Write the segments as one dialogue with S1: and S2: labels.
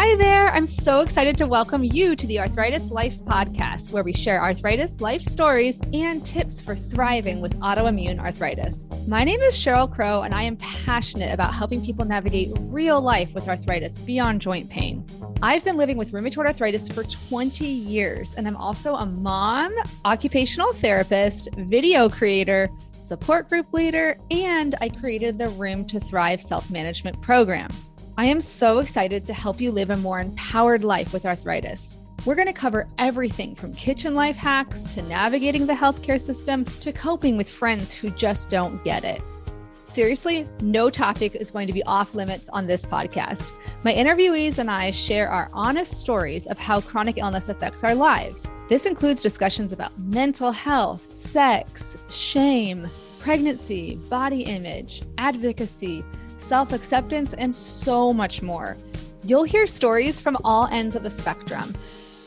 S1: Hi there. I'm so excited to welcome you to the Arthritis Life podcast, where we share arthritis life stories and tips for thriving with autoimmune arthritis. My name is Cheryl Crow, and I am passionate about helping people navigate real life with arthritis beyond joint pain. I've been living with rheumatoid arthritis for 20 years, and I'm also a mom, occupational therapist, video creator, support group leader, and I created the Room to Thrive self-management program. I am so excited to help you live a more empowered life with arthritis. We're going to cover everything from kitchen life hacks to navigating the healthcare system to coping with friends who just don't get it. Seriously, no topic is going to be off limits on this podcast. My interviewees and I share our honest stories of how chronic illness affects our lives. This includes discussions about mental health, sex, shame, pregnancy, body image, advocacy, self-acceptance, and so much more. You'll hear stories from all ends of the spectrum,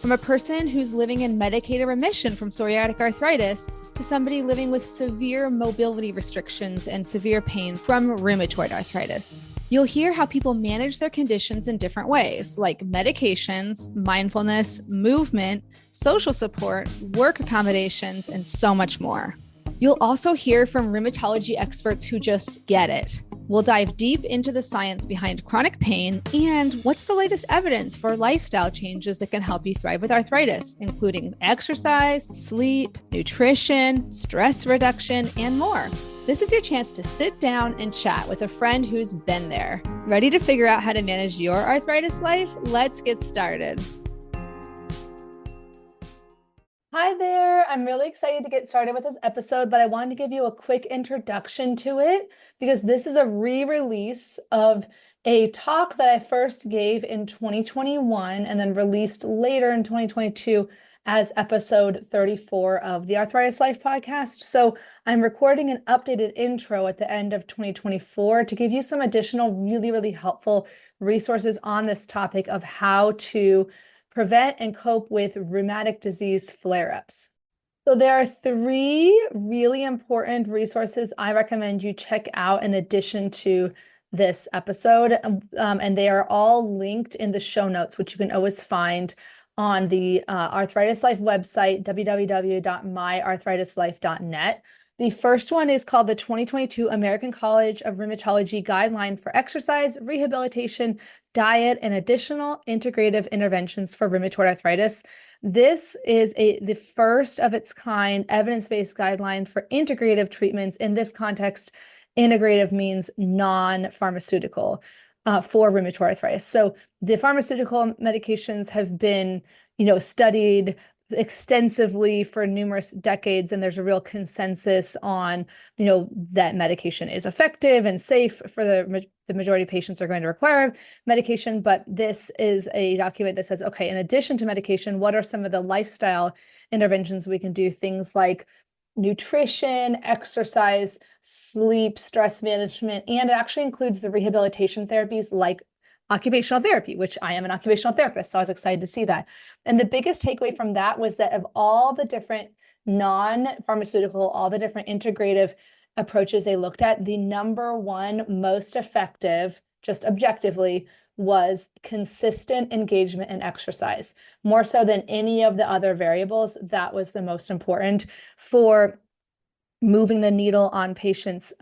S1: from a person who's living in medicated remission from psoriatic arthritis to somebody living with severe mobility restrictions and severe pain from rheumatoid arthritis. You'll hear how people manage their conditions in different ways, like medications, mindfulness, movement, social support, work accommodations, and so much more. You'll also hear from rheumatology experts who just get it. We'll dive deep into the science behind chronic pain and what's the latest evidence for lifestyle changes that can help you thrive with arthritis, including exercise, sleep, nutrition, stress reduction, and more. This is your chance to sit down and chat with a friend who's been there. Ready to figure out how to manage your arthritis life? Let's get started. Hi there. I'm really excited to get started with this episode, but I wanted to give you a quick introduction to it because this is a re-release of a talk that I first gave in 2021 and then released later in 2022 as episode 34 of the Arthritis Life podcast. So I'm recording an updated intro at the end of 2024 to give you some additional really helpful resources on this topic of how to prevent and cope with rheumatic disease flare-ups. So there are three really important resources I recommend you check out in addition to this episode, and they are all linked in the show notes, which you can always find on the Arthritis Life website, www.myarthritislife.net. The first one is called the 2022 American College of Rheumatology Guideline for Exercise, Rehabilitation, Diet, and Additional Integrative Interventions for Rheumatoid Arthritis. This is the first of its kind evidence-based guideline for integrative treatments. In this context, integrative means non-pharmaceutical for rheumatoid arthritis. So the pharmaceutical medications have been, studied extensively for numerous decades, and there's a real consensus on, that medication is effective and safe for the majority of patients are going to require medication. But this is a document that says, okay, in addition to medication, what are some of the lifestyle interventions we can do? Things like nutrition, exercise, sleep, stress management, and it actually includes the rehabilitation therapies like occupational therapy, which I am an occupational therapist, so I was excited to see that. And the biggest takeaway from that was that of all the different non-pharmaceutical, all the different integrative approaches they looked at, the number one most effective, just objectively, was consistent engagement and exercise. More so than any of the other variables, that was the most important for moving the needle on patients'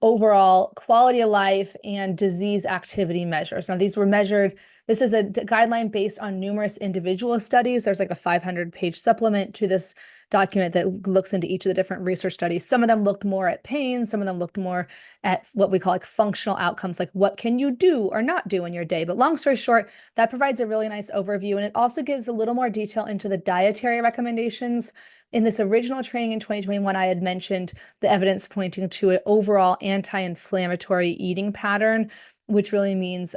S1: overall quality of life and disease activity measures. Now, these were measured. This is a guideline based on numerous individual studies. There's like a 500-page supplement to this document that looks into each of the different research studies. Some of them looked more at pain. Some of them looked more at what we call like functional outcomes, like what can you do or not do in your day. But long story short, that provides a really nice overview. And it also gives a little more detail into the dietary recommendations. In this original training in 2021, I had mentioned the evidence pointing to an overall anti-inflammatory eating pattern, which really means,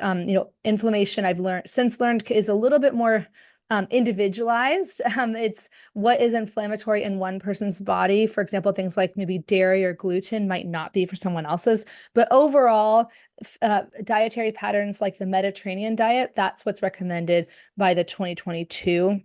S1: inflammation I've learned is a little bit more individualized. It's what is inflammatory in one person's body. For example, things like maybe dairy or gluten might not be for someone else's. But overall, dietary patterns like the Mediterranean diet, that's what's recommended by the 2022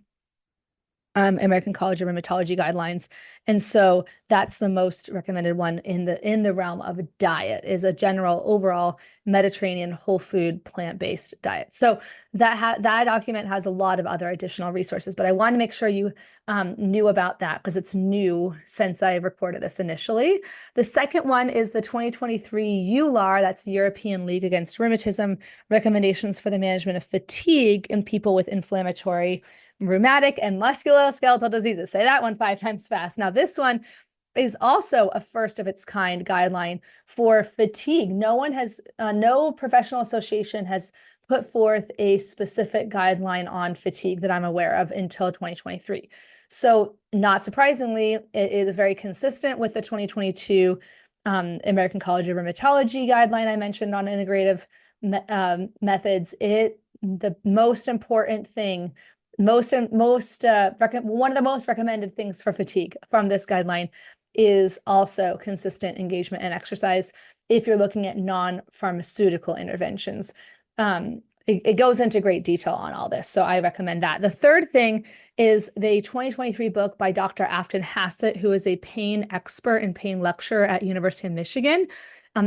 S1: American College of Rheumatology guidelines. And so that's the most recommended one in the realm of diet, is a general overall Mediterranean whole food plant-based diet. So that document has a lot of other additional resources, but I want to make sure you knew about that because it's new since I recorded this initially. The second one is the 2023 EULAR, that's European League Against Rheumatism, recommendations for the management of fatigue in people with inflammatory, rheumatic, and musculoskeletal diseases. Say that one 5 times fast. Now, this one is also a first of its kind guideline for fatigue. No professional association has put forth a specific guideline on fatigue that I'm aware of until 2023. So not surprisingly, it is very consistent with the 2022 American College of Rheumatology guideline I mentioned on integrative methods. The most important thing, one of the most recommended things for fatigue from this guideline is also consistent engagement and exercise if you're looking at non-pharmaceutical interventions. It goes into great detail on all this, so I recommend that. The third thing is the 2023 book by Dr. Afton Hassett, who is a pain expert and pain lecturer at University of Michigan,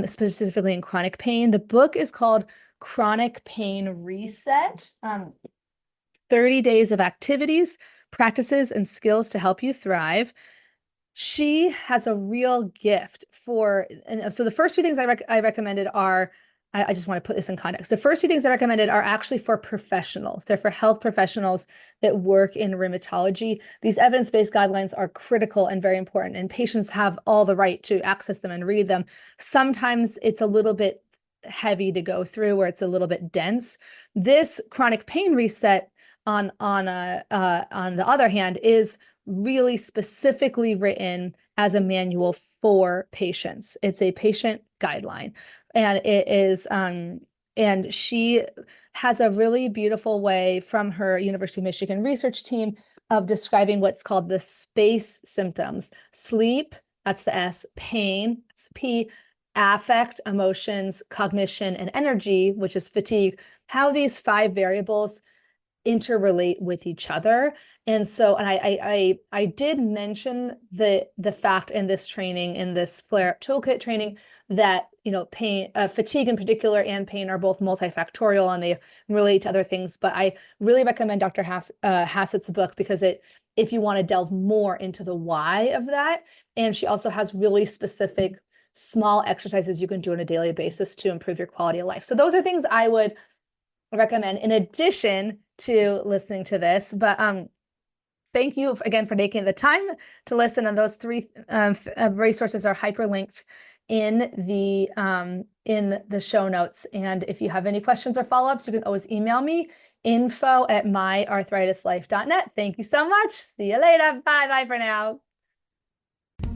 S1: specifically in chronic pain. The book is called Chronic Pain Reset, 30 Days of Activities, Practices, and Skills to Help You Thrive. She has a real gift and so the first 2 things I recommended are, I just want to put this in context. The first 2 things I recommended are actually for professionals. They're for health professionals that work in rheumatology. These evidence-based guidelines are critical and very important, and patients have all the right to access them and read them. Sometimes it's a little bit heavy to go through, where it's a little bit dense. This Chronic Pain Reset, on the other hand, is really specifically written as a manual for patients. It's a patient guideline, and it is and she has a really beautiful way from her University of Michigan research team of describing what's called the SPACE symptoms: sleep, that's the S; pain, that's P; affect, emotions, cognition, and energy, which is fatigue. How these 5 variables interrelate with each other. And so, and I did mention the fact in this training, in this flare-up toolkit training, that pain, fatigue in particular, and pain are both multifactorial and they relate to other things. But I really recommend Dr. Hassett's book because if you want to delve more into the why of that, and she also has really specific small exercises you can do on a daily basis to improve your quality of life. So those are things I would recommend in addition to listening to this. But thank you again for taking the time to listen. And those 3 resources are hyperlinked in the show notes. And if you have any questions or follow-ups, you can always email me, info@myarthritislife.net. Thank you so much. See you later. Bye for now.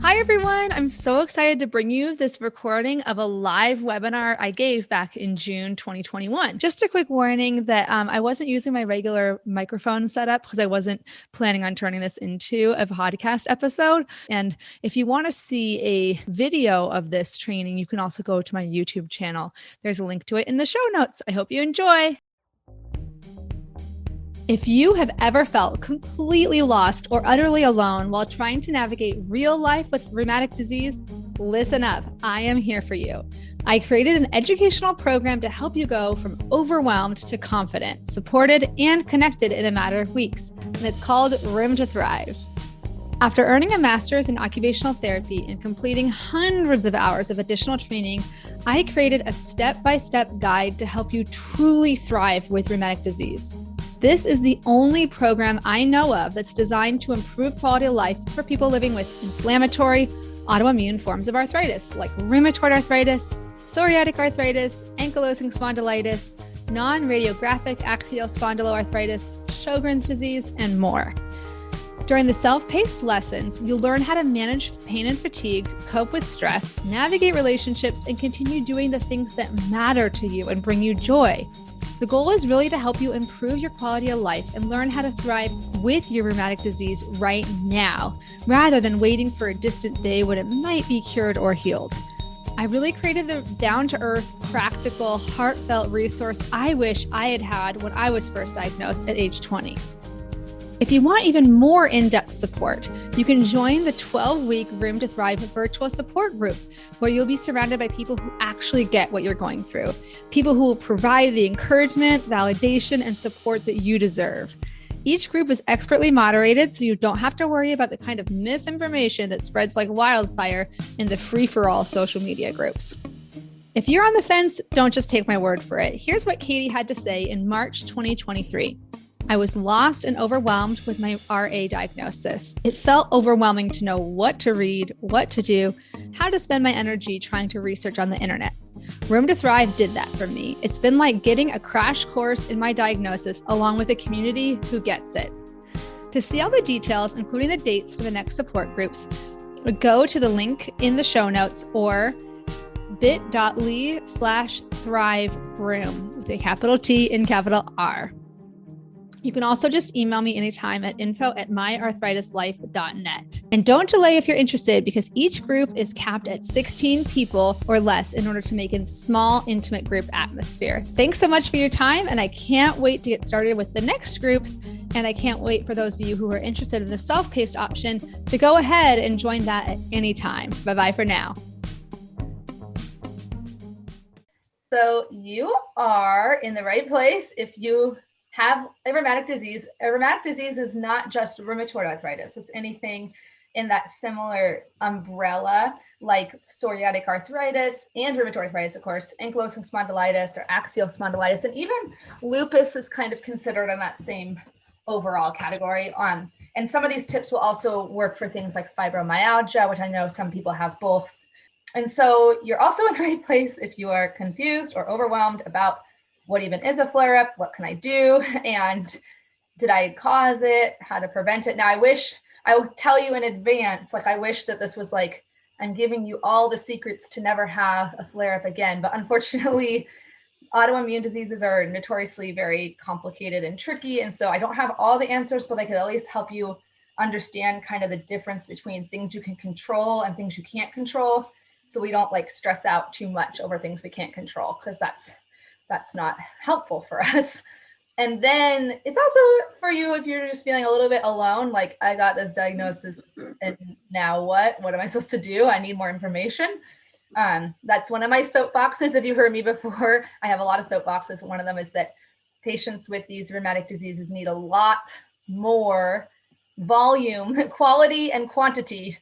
S1: Hi, everyone. I'm so excited to bring you this recording of a live webinar I gave back in June 2021. Just a quick warning that I wasn't using my regular microphone setup because I wasn't planning on turning this into a podcast episode. And if you want to see a video of this training, you can also go to my YouTube channel. There's a link to it in the show notes. I hope you enjoy. If you have ever felt completely lost or utterly alone while trying to navigate real life with rheumatic disease, listen up. I am here for you. I created an educational program to help you go from overwhelmed to confident, supported, and connected in a matter of weeks. And it's called Room to Thrive. After earning a master's in occupational therapy and completing hundreds of hours of additional training, I created a step-by-step guide to help you truly thrive with rheumatic disease. This is the only program I know of that's designed to improve quality of life for people living with inflammatory, autoimmune forms of arthritis, like rheumatoid arthritis, psoriatic arthritis, ankylosing spondylitis, non-radiographic axial spondyloarthritis, Sjogren's disease, and more. During the self-paced lessons, you'll learn how to manage pain and fatigue, cope with stress, navigate relationships, and continue doing the things that matter to you and bring you joy. The goal is really to help you improve your quality of life and learn how to thrive with your rheumatic disease right now, rather than waiting for a distant day when it might be cured or healed. I really created the down-to-earth, practical, heartfelt resource I wish I had had when I was first diagnosed at age 20. If If you want even more in-depth support, you can join the 12-week Room to Thrive virtual support group, where you'll be surrounded by people who actually get what you're going through, people who will provide the encouragement, validation, and support that you deserve. Each group is expertly moderated, so you don't have to worry about the kind of misinformation that spreads like wildfire in the free-for-all social media groups. If you're on the fence, don't just take my word for it. Here's what Katie had to say in March 2023. I was lost and overwhelmed with my RA diagnosis. It felt overwhelming to know what to read, what to do, how to spend my energy trying to research on the internet. Room to Thrive did that for me. It's been like getting a crash course in my diagnosis along with a community who gets it. To see all the details, including the dates for the next support groups, go to the link in the show notes or bit.ly/thriveroom with a capital T and capital R. You can also just email me anytime at info@myarthritislife.net. And don't delay if you're interested, because each group is capped at 16 people or less in order to make a small, intimate group atmosphere. Thanks so much for your time, and I can't wait to get started with the next groups. And I can't wait for those of you who are interested in the self-paced option to go ahead and join that at any time. Bye-bye for now. So you are in the right place if you have a rheumatic disease. A rheumatic disease is not just rheumatoid arthritis. It's anything in that similar umbrella, like psoriatic arthritis and rheumatoid arthritis, of course, ankylosing spondylitis or axial spondylitis, and even lupus is kind of considered in that same overall category. And some of these tips will also work for things like fibromyalgia, which I know some people have both. And so you're also in the right place if you are confused or overwhelmed about what even is a flare-up, what can I do, and did I cause it, how to prevent it. Now, I will tell you in advance, like I wish that this was like, I'm giving you all the secrets to never have a flare-up again. But unfortunately, autoimmune diseases are notoriously very complicated and tricky. And so I don't have all the answers, but I could at least help you understand kind of the difference between things you can control and things you can't control. So we don't like stress out too much over things we can't control, because that's not helpful for us. And then it's also for you if you're just feeling a little bit alone, like I got this diagnosis and now what am I supposed to do? I need more information. That's one of my soapboxes. If you heard me before, I have a lot of soapboxes. One of them is that patients with these rheumatic diseases need a lot more volume, quality and quantity.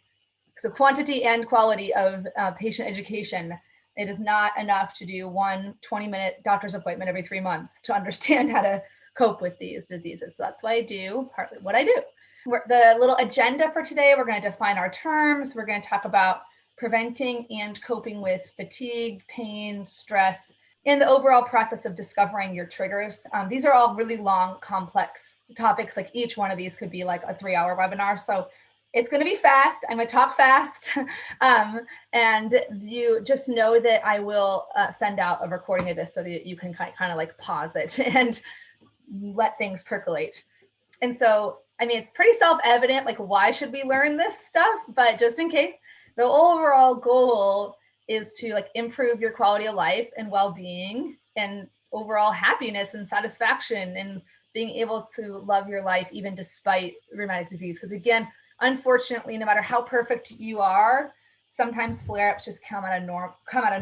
S1: So quantity and quality of patient education. It is not enough to do one 20-minute doctor's appointment every 3 months to understand how to cope with these diseases. So that's why I do partly what I do. The little agenda for today, we're going to define our terms. We're going to talk about preventing and coping with fatigue, pain, stress, and the overall process of discovering your triggers. These are all really long, complex topics. Like each one of these could be like a 3-hour webinar. So it's going to be fast. I'm going to talk fast. And you just know that I will send out a recording of this so that you can kind of like pause it and let things percolate. And so, I mean, it's pretty self-evident, like why should we learn this stuff? But just in case, the overall goal is to like improve your quality of life and well-being and overall happiness and satisfaction and being able to love your life even despite rheumatic disease. Because again, unfortunately, no matter how perfect you are, sometimes flare-ups just come out of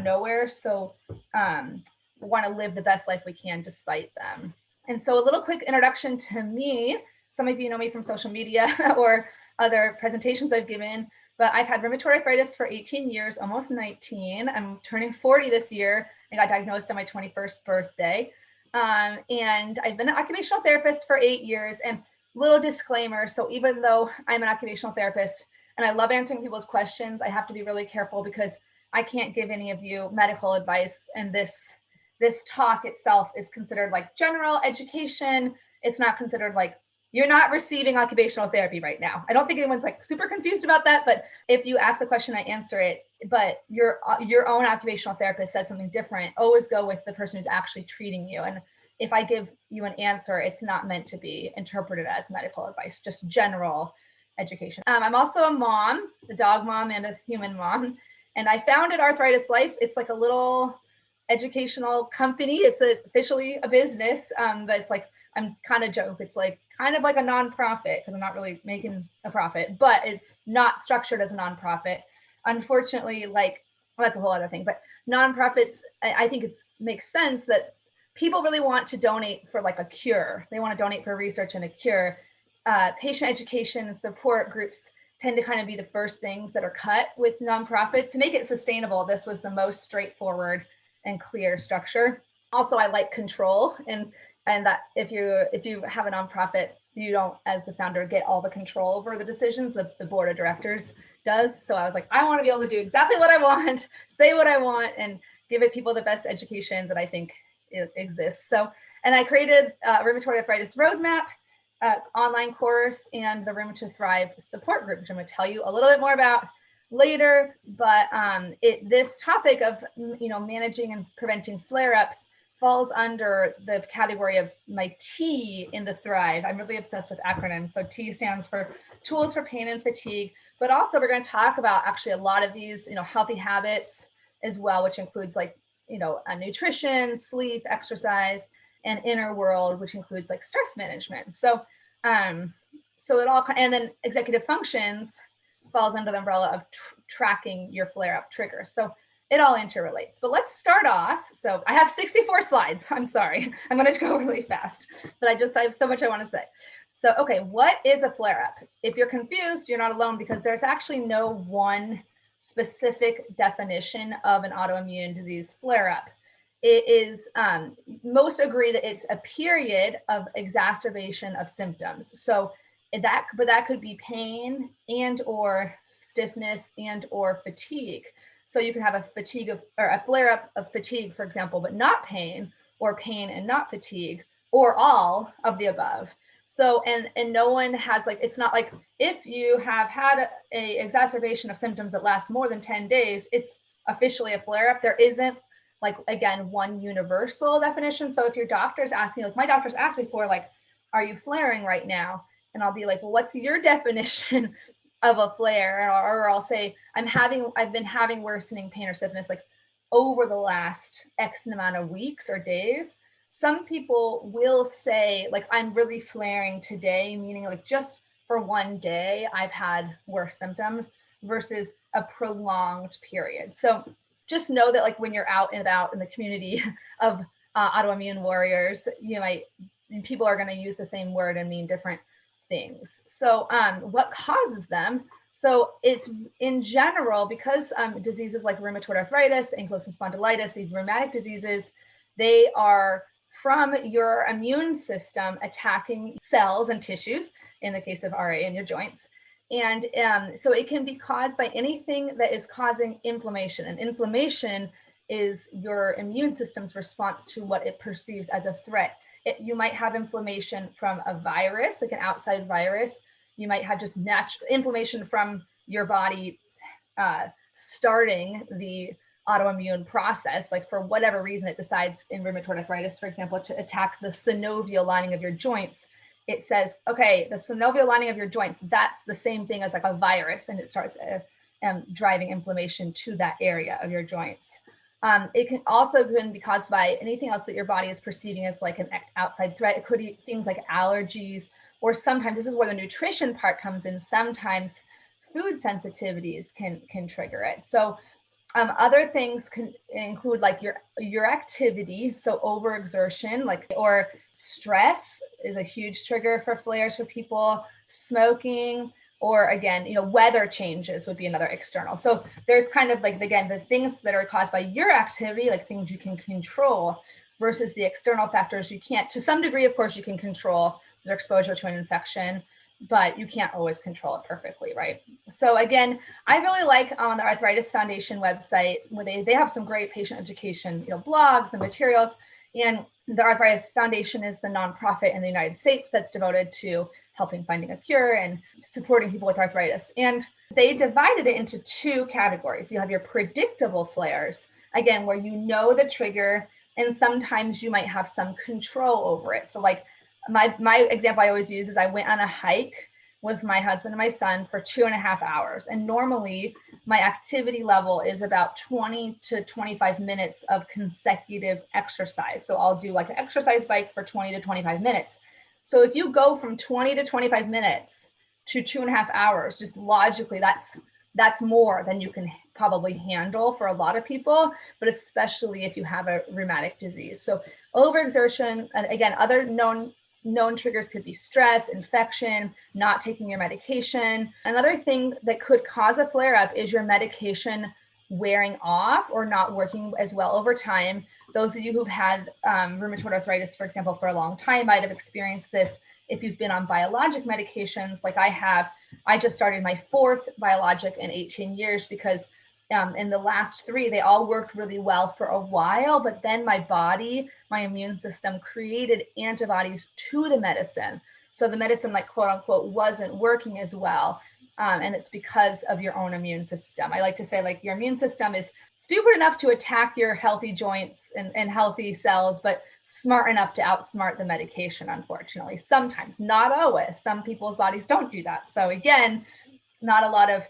S1: nowhere. So we want to live the best life we can despite them. And so a little quick introduction to me. Some of you know me from social media or other presentations I've given, but I've had rheumatoid arthritis for 18 years, almost 19. I'm turning 40 this year. I got diagnosed on my 21st birthday. And I've been an occupational therapist for 8 years. And little disclaimer, so even though I'm an occupational therapist and I love answering people's questions, I have to be really careful because I can't give any of you medical advice. And this talk itself is considered like general education. It's not considered like, you're not receiving occupational therapy right now. I don't think anyone's like super confused about that, but if you ask a question, I answer it. But your own occupational therapist says something different, always go with the person who's actually treating you. And if I give you an answer, it's not meant to be interpreted as medical advice, just general education. I'm also a mom, a dog mom and a human mom. And I founded Arthritis Life. It's like a little educational company. It's officially a business, but it's like, I'm kind of joke. It's like kind of like a nonprofit because I'm not really making a profit, but it's not structured as a nonprofit. Unfortunately, like, well, that's a whole other thing, but nonprofits, I think it makes sense that people really want to donate for like a cure. They want to donate for research and a cure. Patient education and support groups tend to kind of be the first things that are cut with nonprofits. To make it sustainable, this was the most straightforward and clear structure. Also, I like control, and that if you have a nonprofit, you don't, as the founder, get all the control over the decisions that the board of directors does. So I was like, I want to be able to do exactly what I want, say what I want, and give it people the best education that I think exists. So, and I created a rheumatoid arthritis roadmap, online course, and the Room to Thrive support group, which I'm going to tell you a little bit more about later. But this topic of managing and preventing flare-ups falls under the category of my T in the Thrive. I'm really obsessed with acronyms. So T stands for Tools for Pain and Fatigue, but also we're going to talk about actually a lot of these, healthy habits as well, which includes like, nutrition, sleep, exercise, and inner world, which includes like stress management. So, so it all, and then executive functions falls under the umbrella of tracking your flare-up triggers. So it all interrelates, but let's start off. So I have 64 slides. I'm sorry. I'm going to go really fast, but I have so much I want to say. So, okay, what is a flare-up? If you're confused, you're not alone, because there's actually no one specific definition of an autoimmune disease flare-up. It is, most agree that it's a period of exacerbation of symptoms. So that could be pain and or stiffness and or fatigue. So you can have a flare-up of fatigue, for example, but not pain, or pain and not fatigue, or all of the above. So, and no one has, like, it's not like if you have had a exacerbation of symptoms that lasts more than 10 days, it's officially a flare-up. There isn't, like, again, one universal definition. So if your doctor's asking, like my doctor's asked me for, like, are you flaring right now? And I'll be like, well, what's your definition of a flare? Or I'll say, I've been having worsening pain or stiffness like over the last X amount of weeks or days. Some people will say, like, I'm really flaring today, meaning like just for one day, I've had worse symptoms, versus a prolonged period. So just know that, like, when you're out and about in the community of autoimmune warriors, people are going to use the same word and mean different things. So what causes them? So it's, in general, because diseases like rheumatoid arthritis, ankylosing spondylitis, these rheumatic diseases, they are from your immune system attacking cells and tissues, in the case of RA in your joints. And so it can be caused by anything that is causing inflammation. And inflammation is your immune system's response to what it perceives as a threat. You might have inflammation from a virus, like an outside virus. You might have just natural inflammation from your body starting the autoimmune process, like for whatever reason it decides in rheumatoid arthritis, for example, to attack the synovial lining of your joints. It says, okay, the synovial lining of your joints, that's the same thing as like a virus, and it starts driving inflammation to that area of your joints. It can also be caused by anything else that your body is perceiving as like an outside threat. It could be things like allergies, or sometimes, this is where the nutrition part comes in, sometimes food sensitivities can trigger it. So other things can include like your activity, so overexertion, like, or stress is a huge trigger for flares for people, smoking, or again, weather changes would be another external. So there's kind of like, again, the things that are caused by your activity, like things you can control, versus the external factors you can't. To some degree, of course, you can control their exposure to an infection, but you can't always control it perfectly, right? So again, I really like on the Arthritis Foundation website, where they have some great patient education, blogs and materials. And the Arthritis Foundation is the nonprofit in the United States that's devoted to helping finding a cure and supporting people with arthritis. And they divided it into two categories. You have your predictable flares, again, where you know the trigger, and sometimes you might have some control over it. So like my example I always use is I went on a hike with my husband and my son for 2.5 hours. And normally my activity level is about 20 to 25 minutes of consecutive exercise. So I'll do like an exercise bike for 20 to 25 minutes. So if you go from 20 to 25 minutes to 2.5 hours, just logically, that's more than you can probably handle for a lot of people, but especially if you have a rheumatic disease. So overexertion, and again, other known triggers could be stress, infection, not taking your medication. Another thing that could cause a flare-up is your medication wearing off or not working as well over time. Those of you who've had rheumatoid arthritis, for example, for a long time might have experienced this if you've been on biologic medications like I have. I just started my 4th biologic in 18 years because in the last 3, they all worked really well for a while, but then my body, my immune system created antibodies to the medicine. So the medicine, like quote unquote, wasn't working as well. And it's because of your own immune system. I like to say, like, your immune system is stupid enough to attack your healthy joints and healthy cells, but smart enough to outsmart the medication, unfortunately. Sometimes, not always. Some people's bodies don't do that. So again, not a lot of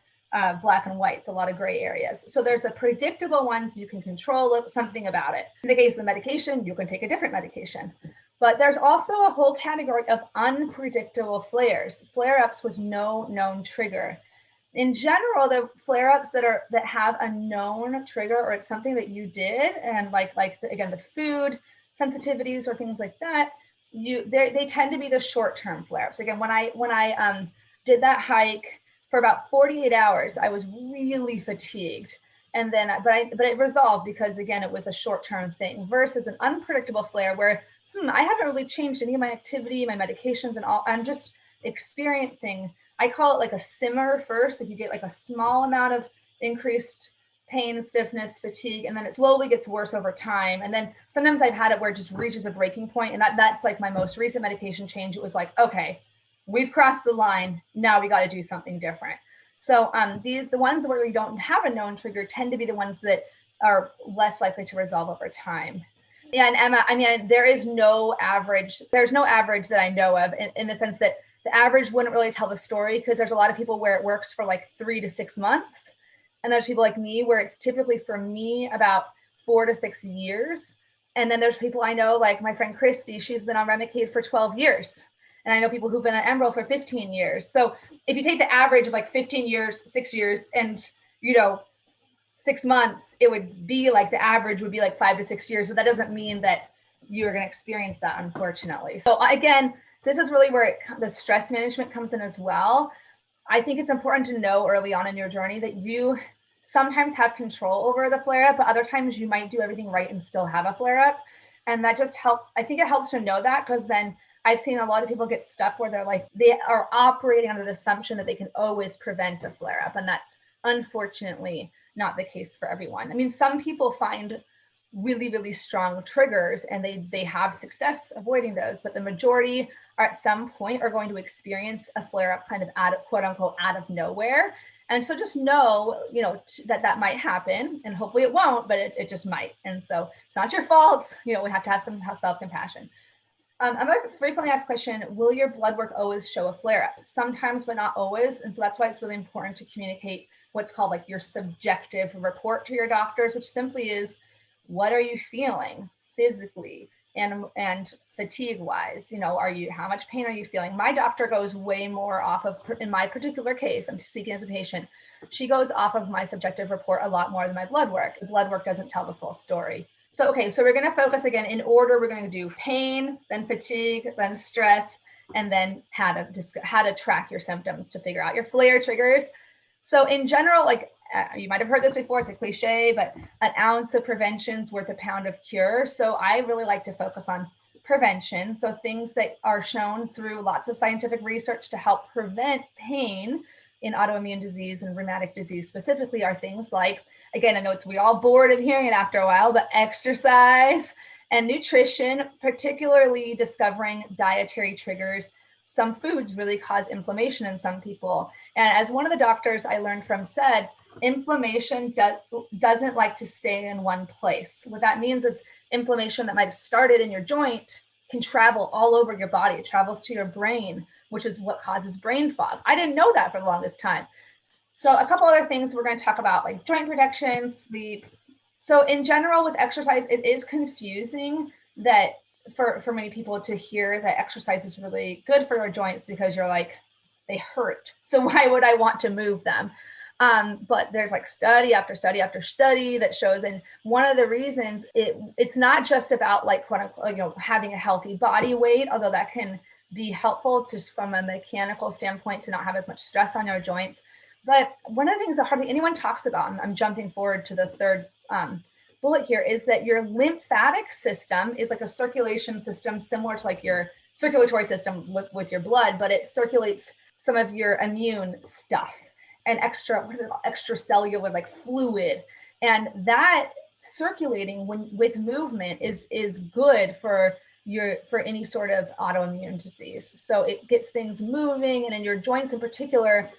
S1: black and whites, a lot of gray areas. So there's the predictable ones, you can control something about it. In the case of the medication, you can take a different medication. But there's also a whole category of unpredictable flares, flare-ups with no known trigger. In general, the flare-ups that have a known trigger, or it's something that you did, and again, the food sensitivities or things like that, they tend to be the short-term flare-ups. Again, when I did that hike for about 48 hours, I was really fatigued. And then, but it resolved because, again, it was a short-term thing versus an unpredictable flare where I haven't really changed any of my activity, my medications and all. I'm just experiencing, I call it like a simmer first. Like you get like a small amount of increased pain, stiffness, fatigue, and then it slowly gets worse over time. And then sometimes I've had it where it just reaches a breaking point, and that's like my most recent medication change. It was like, okay, we've crossed the line. Now we got to do something different. So the ones where we don't have a known trigger tend to be the ones that are less likely to resolve over time. Yeah, and Emma, I mean, there's no average that I know of in the sense that the average wouldn't really tell the story, because there's a lot of people where it works for like 3 to 6 months. And there's people like me where it's typically for me about 4 to 6 years. And then there's people I know, like my friend Christy, she's been on Remicade for 12 years. And I know people who've been on Emerald for 15 years. So if you take the average of like 15 years, 6 years, and 6 months, it would be like the average would be like 5 to 6 years, but that doesn't mean that you're going to experience that, unfortunately. So again, this is really where the stress management comes in as well. I think it's important to know early on in your journey that you sometimes have control over the flare-up, but other times you might do everything right and still have a flare-up. And that just I think it helps to know that, because then I've seen a lot of people get stuck where they are operating under the assumption that they can always prevent a flare-up. And that's unfortunately not the case for everyone. I mean, some people find really, really strong triggers and they have success avoiding those, but the majority are at some point are going to experience a flare-up kind of quote unquote out of nowhere. And so just know, that might happen, and hopefully it won't, but it just might. And so it's not your fault. We have to have some self-compassion. Another frequently asked question, will your blood work always show a flare-up? Sometimes, but not always. And so that's why it's really important to communicate what's called like your subjective report to your doctors, which simply is, what are you feeling physically and fatigue wise? How much pain are you feeling? My doctor goes way more off of, in my particular case, I'm speaking as a patient, she goes off of my subjective report a lot more than my blood work. The blood work doesn't tell the full story. So we're going to focus again in order. We're going to do pain, then fatigue, then stress, and then how to track your symptoms to figure out your flare triggers. So in general, you might have heard this before, it's a cliche, but an ounce of prevention's worth a pound of cure. So I really like to focus on prevention. So things that are shown through lots of scientific research to help prevent pain in autoimmune disease and rheumatic disease specifically are things like, again, I know we're all bored of hearing it after a while, but exercise and nutrition, particularly discovering dietary triggers. Some foods really cause inflammation in some people. And as one of the doctors I learned from said, inflammation doesn't like to stay in one place. What that means is inflammation that might have started in your joint
S2: can travel all over your body. It travels to your brain, which is what causes brain fog. I didn't know that for the longest time. So a couple other things we're going to talk about, like joint protection, sleep. So in general, with exercise, it is confusing that for many people to hear that exercise is really good for your joints, because you're like, they hurt. So why would I want to move them? But there's like study after study after study that shows, and one of the reasons it's not just about like, quote unquote, having a healthy body weight, although that can be helpful just from a mechanical standpoint to not have as much stress on your joints. But one of the things that hardly anyone talks about, and I'm jumping forward to the third bullet here, is that your lymphatic system is like a circulation system similar to like your circulatory system with your blood, but it circulates some of your immune stuff and extracellular like fluid, and that circulating with movement is good for any sort of autoimmune disease. So it gets things moving, and in your joints in particular,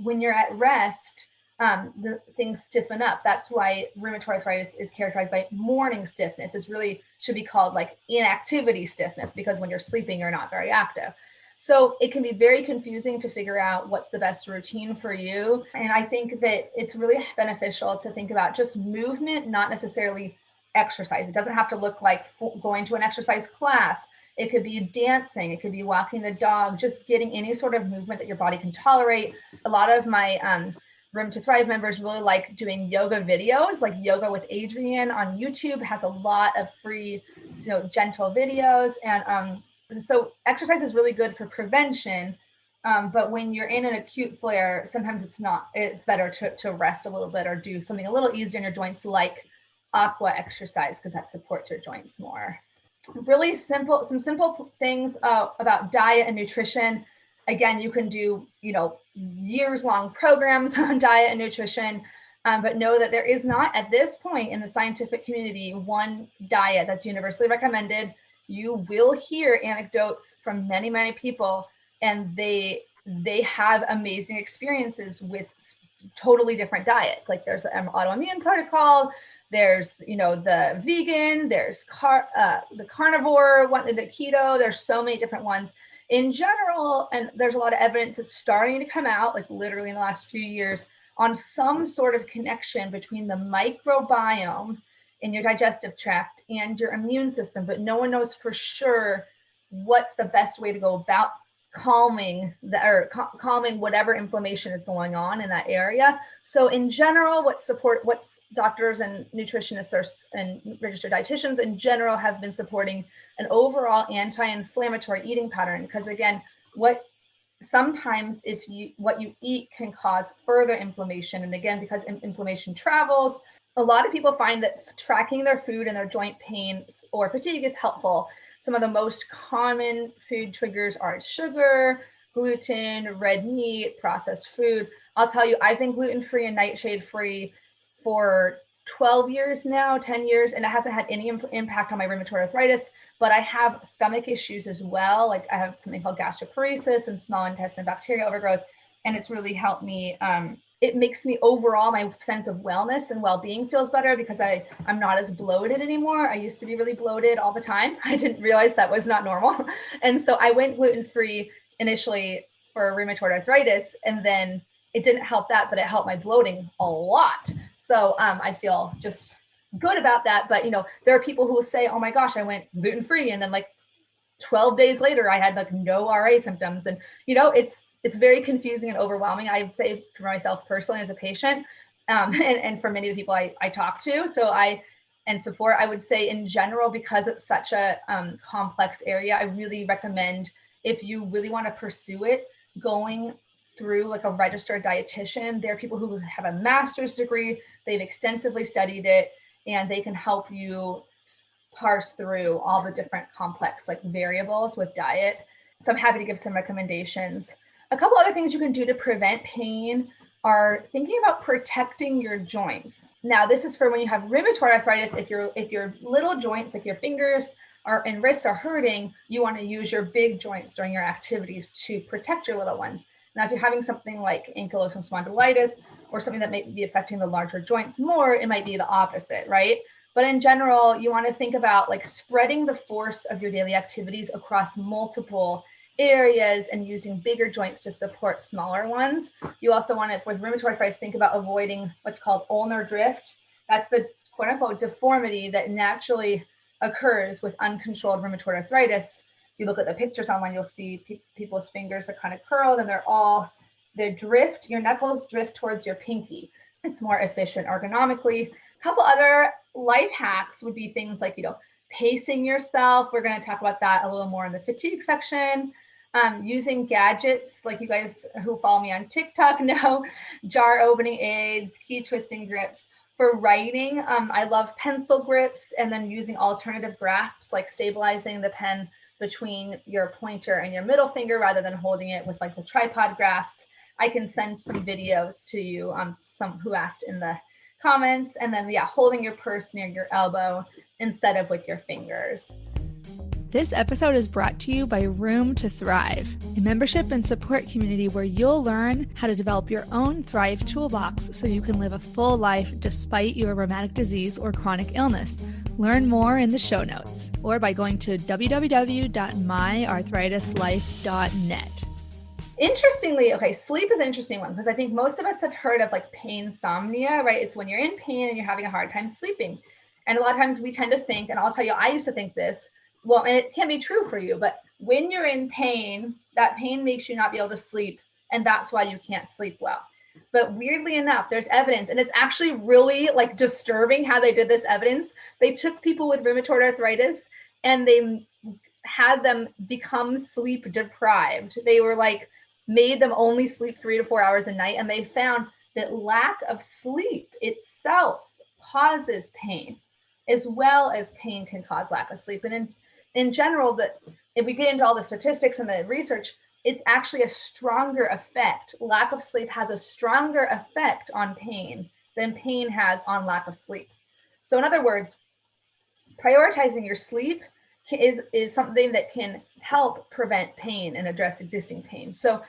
S2: when you're at rest, the things stiffen up. That's why rheumatoid arthritis is characterized by morning stiffness. It's really should be called like inactivity stiffness, because when you're sleeping, you're not very active. So it can be very confusing to figure out what's the best routine for you. And I think that it's really beneficial to think about just movement, not necessarily exercise. It doesn't have to look like going to an exercise class. It could be dancing. It could be walking the dog, just getting any sort of movement that your body can tolerate. A lot of my Room to Thrive members really like doing yoga videos, like Yoga with Adrienne on YouTube has a lot of free, gentle videos. And so exercise is really good for prevention. But when you're in an acute flare, sometimes it's better to rest a little bit or do something a little easier on your joints, like aqua exercise, because that supports your joints more. Really simple, some simple things about diet and nutrition. Again, you can do, years-long programs on diet and nutrition, but know that there is not, at this point in the scientific community, one diet that's universally recommended. You will hear anecdotes from many, many people, and they have amazing experiences with totally different diets. Like there's an autoimmune protocol, there's, the vegan, there's the carnivore one, the keto, there's so many different ones in general. And there's a lot of evidence that's starting to come out, like literally in the last few years, on some sort of connection between the microbiome in your digestive tract and your immune system, but no one knows for sure what's the best way to go about calming whatever inflammation is going on in that area. So in general, what's doctors and nutritionists and registered dietitians in general have been supporting an overall anti-inflammatory eating pattern, because again, sometimes what you eat can cause further inflammation. And again, because inflammation travels, a lot of people find that tracking their food and their joint pain or fatigue is helpful. Some of the most common food triggers are sugar, gluten, red meat, processed food. I'll tell you, I've been gluten-free and nightshade-free for 12 years now, 10 years, and it hasn't had any impact on my rheumatoid arthritis, but I have stomach issues as well. Like I have something called gastroparesis and small intestine bacteria overgrowth, and it's really helped me. It makes me overall, my sense of wellness and well-being feels better, because I'm not as bloated anymore. I used to be really bloated all the time. I didn't realize that was not normal. And so I went gluten-free initially for rheumatoid arthritis, and then it didn't help that, but it helped my bloating a lot. So I feel just good about that. But, there are people who will say, oh my gosh, I went gluten-free, and then like 12 days later, I had like no RA symptoms. And, it's very confusing and overwhelming, I'd say, for myself personally as a patient, and for many of the people I talk to. And support, I would say in general, because it's such a complex area, I really recommend, if you really want to pursue it, going through like a registered dietitian. There are people who have a master's degree, they've extensively studied it, and they can help you parse through all the different complex like variables with diet. So I'm happy to give some recommendations. A couple other things you can do to prevent pain are thinking about protecting your joints. Now, this is for when you have rheumatoid arthritis. If your little joints, like your fingers and wrists are hurting, you want to use your big joints during your activities to protect your little ones. Now, if you're having something like ankylosing spondylitis or something that may be affecting the larger joints more, it might be the opposite, right? But in general, you want to think about like spreading the force of your daily activities across multiple areas and using bigger joints to support smaller ones. You also want to, with rheumatoid arthritis, think about avoiding what's called ulnar drift. That's the quote unquote deformity that naturally occurs with uncontrolled rheumatoid arthritis. If you look at the pictures online, you'll see people's fingers are kind of curled and they drift, your knuckles drift towards your pinky. It's more efficient ergonomically. A couple other life hacks would be things like, pacing yourself. We're going to talk about that a little more in the fatigue section. Using gadgets, like you guys who follow me on TikTok know, jar opening aids, key twisting grips. For writing, I love pencil grips, and then using alternative grasps, like stabilizing the pen between your pointer and your middle finger rather than holding it with like the tripod grasp. I can send some videos to you, some who asked in the comments. And then, holding your purse near your elbow instead of with your fingers.
S1: This episode is brought to you by Room to Thrive, a membership and support community where you'll learn how to develop your own Thrive toolbox so you can live a full life despite your rheumatic disease or chronic illness. Learn more in the show notes or by going to www.myarthritislife.net.
S2: Interestingly, okay, sleep is an interesting one because I think most of us have heard of like pain insomnia, right? It's when you're in pain and you're having a hard time sleeping. And a lot of times we tend to think, and I'll tell you, I used to think this, well, and it can be true for you, but when you're in pain, that pain makes you not be able to sleep. And that's why you can't sleep well. But weirdly enough, there's evidence, and it's actually really like disturbing how they did this evidence. They took people with rheumatoid arthritis and they had them become sleep deprived. They were like, made them only sleep 3 to 4 hours a night. And they found that lack of sleep itself causes pain, as well as pain can cause lack of sleep. And in general, that if we get into all the statistics and the research, it's actually a stronger effect. Lack of sleep has a stronger effect on pain than pain has on lack of sleep. So in other words, prioritizing your sleep is something that can help prevent pain and address existing pain. So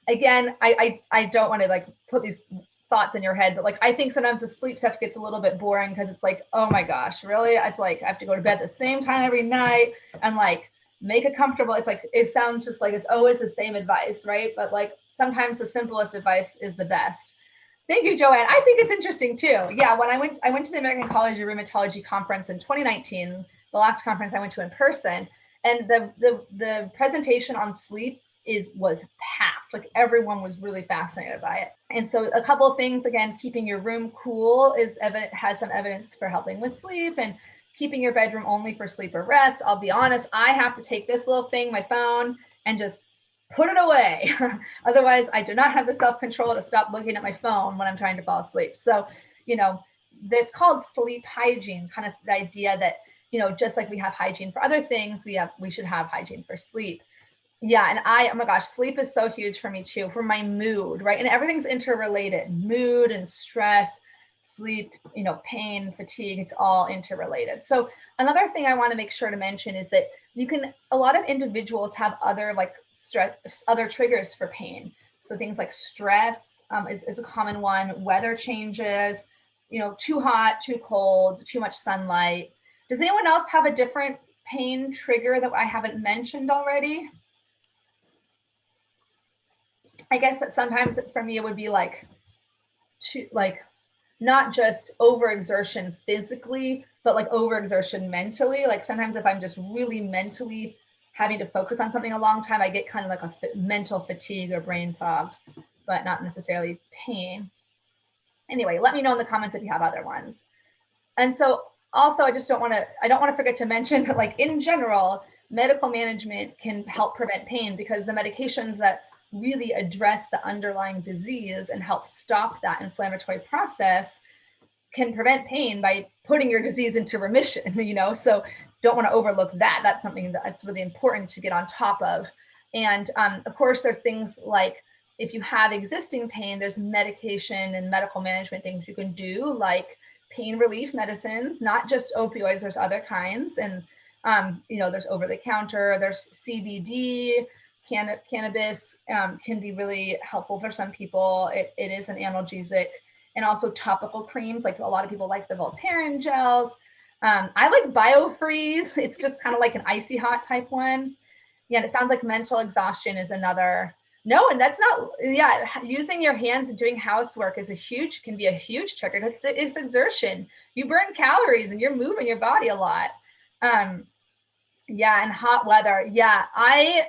S2: again, I don't want to like put these thoughts in your head, but like I think sometimes the sleep stuff gets a little bit boring because it's like, oh my gosh, really? It's like I have to go to bed the same time every night and like make it comfortable. It's like, it sounds just like it's always the same advice, right? But like sometimes the simplest advice is the best. Thank you, Joanne. I think it's interesting too. Yeah, when I went to the American College of Rheumatology conference in 2019, the last conference I went to in person, and the presentation on sleep was packed. Like everyone was really fascinated by it. And so a couple of things, again, keeping your room cool has some evidence for helping with sleep, and keeping your bedroom only for sleep or rest. I'll be honest, I have to take this little thing, my phone, and just put it away. Otherwise, I do not have the self-control to stop looking at my phone when I'm trying to fall asleep. So, this called sleep hygiene, kind of the idea that, just like we have hygiene for other things, we should have hygiene for sleep. Yeah. And oh my gosh, sleep is so huge for me too, for my mood, right? And everything's interrelated. Mood and stress, sleep, pain, fatigue, it's all interrelated. So another thing I want to make sure to mention is that a lot of individuals have other like stress, other triggers for pain. So things like stress is a common one, weather changes, too hot, too cold, too much sunlight. Does anyone else have a different pain trigger that I haven't mentioned already? I guess that sometimes for me, it would be like not just overexertion physically, but like overexertion mentally. Like sometimes if I'm just really mentally having to focus on something a long time, I get kind of like a mental fatigue or brain fog, but not necessarily pain. Anyway, let me know in the comments if you have other ones. And so also, I don't want to forget to mention that like in general, medical management can help prevent pain because the medications that really address the underlying disease and help stop that inflammatory process can prevent pain by putting your disease into remission, so don't want to overlook that. That's something that's really important to get on top of. And of course, there's things like if you have existing pain, there's medication and medical management things you can do, like pain relief medicines, not just opioids, there's other kinds. And, there's over the counter, there's CBD, cannabis can be really helpful for some people. It is an analgesic, and also topical creams. Like a lot of people like the Voltaren gels. I like BioFreeze. It's just kind of like an icy hot type one. Yeah, and it sounds like mental exhaustion is another. No, and that's not, yeah, using your hands and doing housework can be a huge trigger because it's exertion. You burn calories and you're moving your body a lot. Yeah, and hot weather. Yeah, I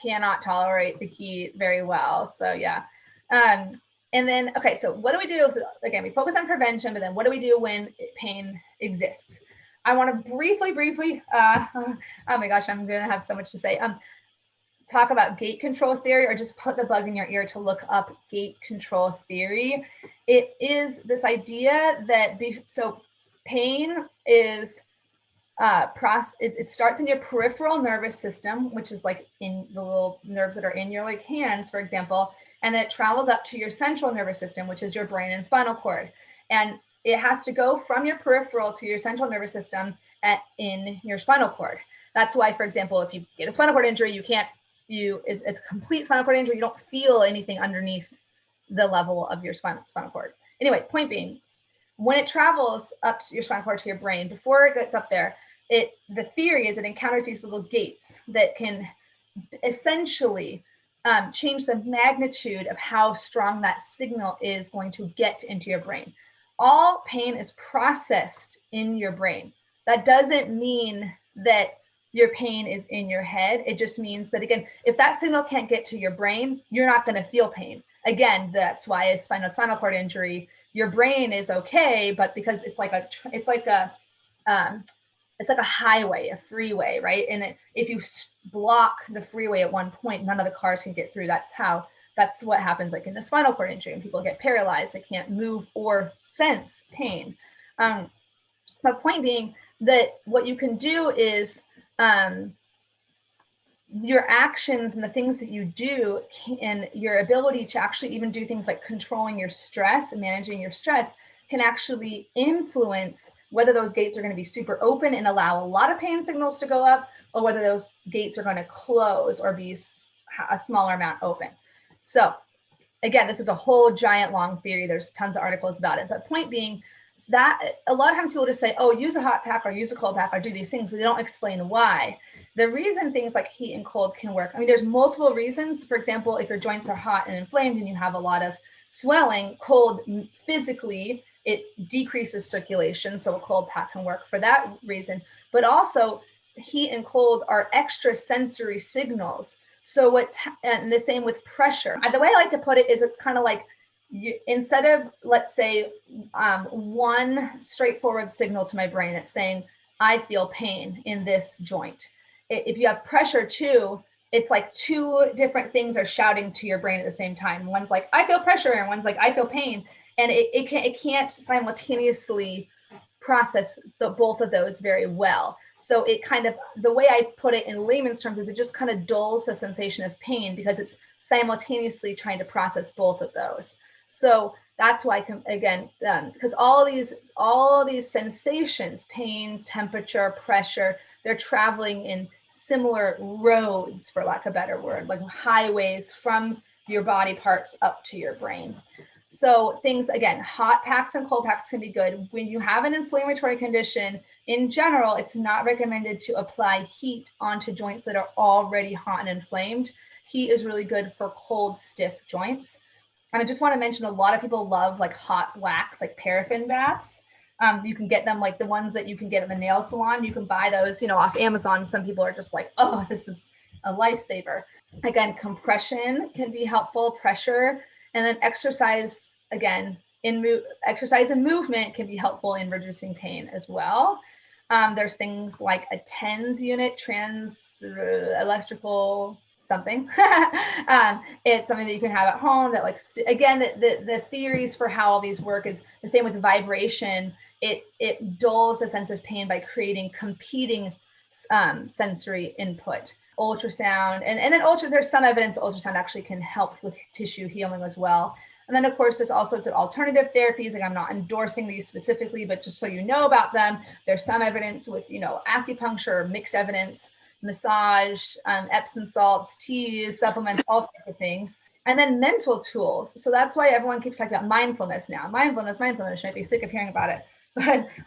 S2: cannot tolerate the heat very well. So yeah. And then, okay, so what do we do? So again, we focus on prevention, but then what do we do when pain exists? I want to briefly, oh my gosh, I'm going to have so much to say. Talk about gate control theory, or just put the bug in your ear to look up gate control theory. It is this idea that, so pain is, it starts in your peripheral nervous system, which is like in the little nerves that are in your like hands, for example, and then it travels up to your central nervous system, which is your brain and spinal cord. And it has to go from your peripheral to your central nervous system in your spinal cord. That's why, for example, if you get a spinal cord injury, it's a complete spinal cord injury. You don't feel anything underneath the level of your spinal cord. Anyway, point being, when it travels up to your spinal cord to your brain, before it gets up there, the theory is it encounters these little gates that can essentially change the magnitude of how strong that signal is going to get into your brain. All pain is processed in your brain. That doesn't mean that your pain is in your head. It just means that, again, if that signal can't get to your brain, you're not going to feel pain. Again, that's why a spinal cord injury, your brain is okay, but because it's like a highway, a freeway, right? And if you block the freeway at one point, none of the cars can get through. That's what happens like in the spinal cord injury, and people get paralyzed. They can't move or sense pain. But point being that what you can do is your actions and the things that you do and your ability to actually even do things like controlling your stress and managing your stress can actually influence whether those gates are going to be super open and allow a lot of pain signals to go up, or whether those gates are going to close or be a smaller amount open. So again, this is a whole giant long theory. There's tons of articles about it, but point being that a lot of times people just say, oh, use a hot pack or use a cold pack or do these things, but they don't explain why. The reason things like heat and cold can work, I mean, there's multiple reasons. For example, if your joints are hot and inflamed and you have a lot of swelling, cold physically, it decreases circulation. So a cold pack can work for that reason. But also heat and cold are extra sensory signals. So and the same with pressure. The way I like to put it is it's kind of like, instead of, let's say, one straightforward signal to my brain that's saying, I feel pain in this joint. If you have pressure too, it's like two different things are shouting to your brain at the same time. One's like, I feel pressure, and one's like, I feel pain. And it can't simultaneously process both of those very well. So it kind of, the way I put it in layman's terms is it just kind of dulls the sensation of pain because it's simultaneously trying to process both of those. So that's why, again, because all these sensations, pain, temperature, pressure, they're traveling in similar roads, for lack of a better word, like highways from your body parts up to your brain. So things, again, hot packs and cold packs can be good. When you have an inflammatory condition, in general, it's not recommended to apply heat onto joints that are already hot and inflamed. Heat is really good for cold, stiff joints. And I just want to mention, a lot of people love like hot wax, like paraffin baths. You can get them like the ones that you can get in the nail salon. You can buy those, off Amazon. Some people are just like, oh, this is a lifesaver. Again, compression can be helpful, pressure, and then exercise, again, exercise and movement can be helpful in reducing pain as well. There's things like a TENS unit, trans electrical something. It's something that you can have at home that again, the theories for how all these work is the same with vibration. It dulls the sense of pain by creating competing sensory input. Ultrasound, and then there's some evidence ultrasound actually can help with tissue healing as well. And then of course, there's all sorts of alternative therapies. Like, I'm not endorsing these specifically, but just so you know about them, there's some evidence with, acupuncture, mixed evidence, massage, Epsom salts, teas, supplements, all sorts of things. And then mental tools. So that's why everyone keeps talking about mindfulness now. Mindfulness, you might be sick of hearing about it.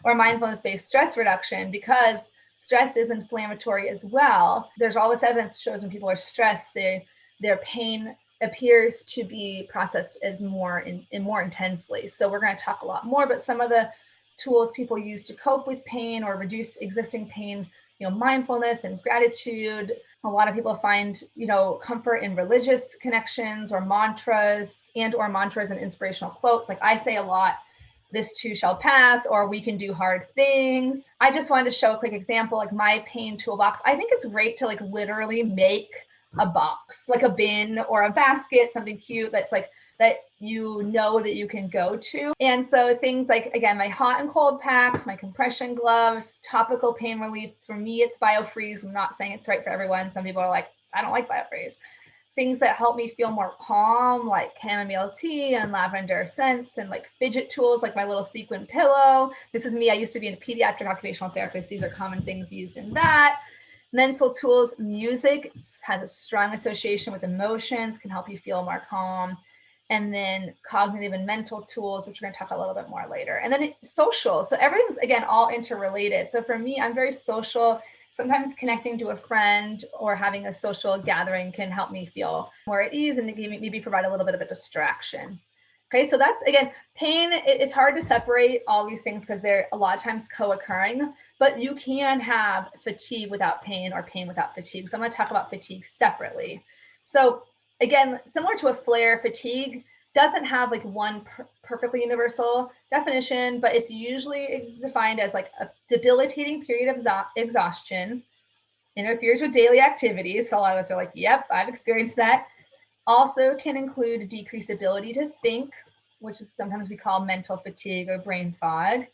S2: or mindfulness-based stress reduction, because stress is inflammatory as well. There's all this evidence that shows when people are stressed, their pain appears to be processed as more intensely. So we're going to talk a lot more about some of the tools people use to cope with pain or reduce existing pain, mindfulness and gratitude. A lot of people find, comfort in religious connections or mantras and inspirational quotes. Like I say a lot, this too shall pass, or we can do hard things. I just wanted to show a quick example, like my pain toolbox. I think it's great to like literally make a box, like a bin or a basket, something cute that's like that that you can go to. And so things like, again, my hot and cold packs, my compression gloves, topical pain relief. For me, it's BioFreeze. I'm not saying it's right for everyone. Some people are like, I don't like BioFreeze. Things that help me feel more calm, like chamomile tea and lavender scents, and like fidget tools, like my little sequin pillow. This is me. I used to be a pediatric occupational therapist. These are common things used in that. Mental tools, music has a strong association with emotions, can help you feel more calm. And then cognitive and mental tools, which we're going to talk a little bit more later. And then social. So everything's, again, all interrelated. So for me, I'm very social. Sometimes connecting to a friend or having a social gathering can help me feel more at ease and maybe provide a little bit of a distraction. Okay, so that's, again, pain. It's hard to separate all these things because they're a lot of times co-occurring, but you can have fatigue without pain or pain without fatigue. So I'm going to talk about fatigue separately. So again, similar to a flare, fatigue doesn't have like one perfectly universal definition, but it's usually defined as like a debilitating period of exhaustion, interferes with daily activities. So a lot of us are like, yep, I've experienced that. Also can include decreased ability to think, which is sometimes we call mental fatigue or brain fog,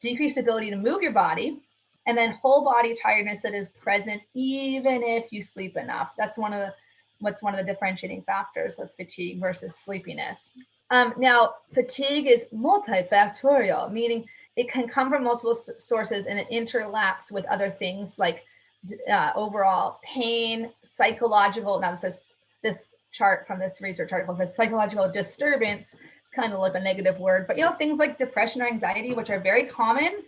S2: decreased ability to move your body, and then whole body tiredness that is present even if you sleep enough. That's one of the differentiating factors of fatigue versus sleepiness. Now, fatigue is multifactorial, meaning it can come from multiple sources and it interlaps with other things like overall pain, psychological. Now, this chart from this research article says psychological disturbance. It's kind of like a negative word, but things like depression or anxiety, which are very common,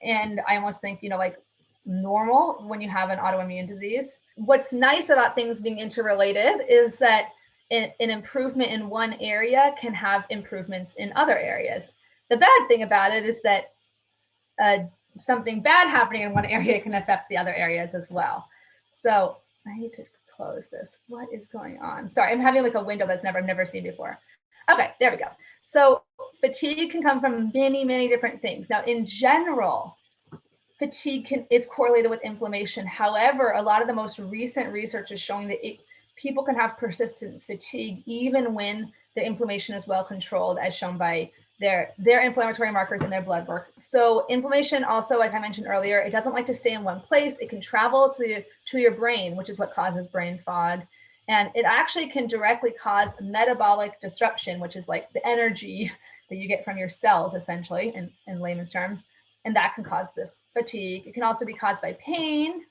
S2: and I almost think like normal when you have an autoimmune disease. What's nice about things being interrelated is that an improvement in one area can have improvements in other areas. The bad thing about it is that something bad happening in one area can affect the other areas as well. So I need to close this. What is going on? Sorry, I'm having like a window that's I've never seen before. Okay, there we go. So fatigue can come from many, many different things. Now, in general, fatigue is correlated with inflammation. However, a lot of the most recent research is showing that people can have persistent fatigue even when the inflammation is well controlled, as shown by their inflammatory markers in their blood work. So inflammation also, like I mentioned earlier, it doesn't like to stay in one place. It can travel to your brain, which is what causes brain fog. And it actually can directly cause metabolic disruption, which is like the energy that you get from your cells, essentially, in layman's terms. And that can cause the fatigue. It can also be caused by pain.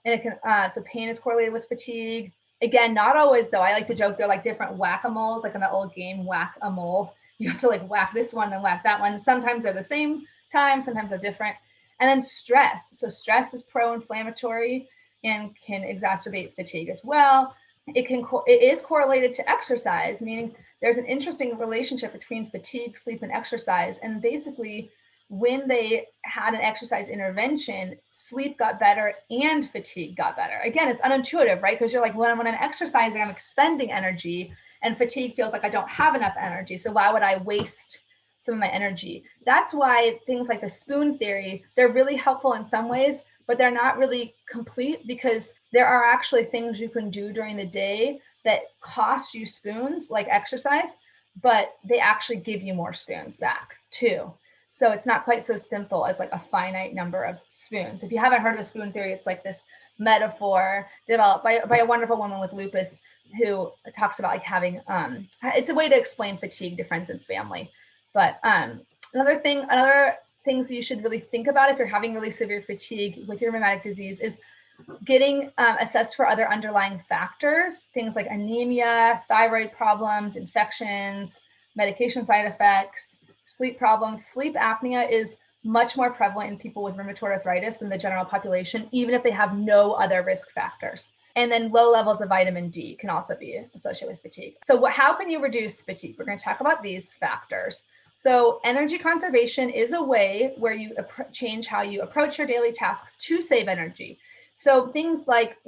S2: And it can, so pain is correlated with fatigue. Again, not always though. I like to joke they're like different whack-a-moles, like in the old game, whack-a-mole. You have to like whack this one and whack that one. Sometimes they're the same time, sometimes they're different. And then stress. So stress is pro-inflammatory and can exacerbate fatigue as well. It is correlated to exercise, meaning there's an interesting relationship between fatigue, sleep, and exercise. And basically, when they had an exercise intervention, sleep got better and fatigue got better. Again, it's unintuitive, right? Because you're like, when I'm exercising, I'm expending energy, and fatigue feels like I don't have enough energy. So why would I waste some of my energy? That's why things like the spoon theory, they're really helpful in some ways, but they're not really complete, because there are actually things you can do during the day that cost you spoons, like exercise, but they actually give you more spoons back too. So it's not quite so simple as like a finite number of spoons. If you haven't heard of the spoon theory, it's like this metaphor developed by a wonderful woman with lupus who talks about like having, it's a way to explain fatigue to friends and family. But other things you should really think about if you're having really severe fatigue with your rheumatic disease is getting assessed for other underlying factors, things like anemia, thyroid problems, infections, medication side effects, sleep problems. Sleep apnea is much more prevalent in people with rheumatoid arthritis than the general population, even if they have no other risk factors. And then low levels of vitamin D can also be associated with fatigue. So how can you reduce fatigue? We're going to talk about these factors. So energy conservation is a way where you change how you approach your daily tasks to save energy. So things like,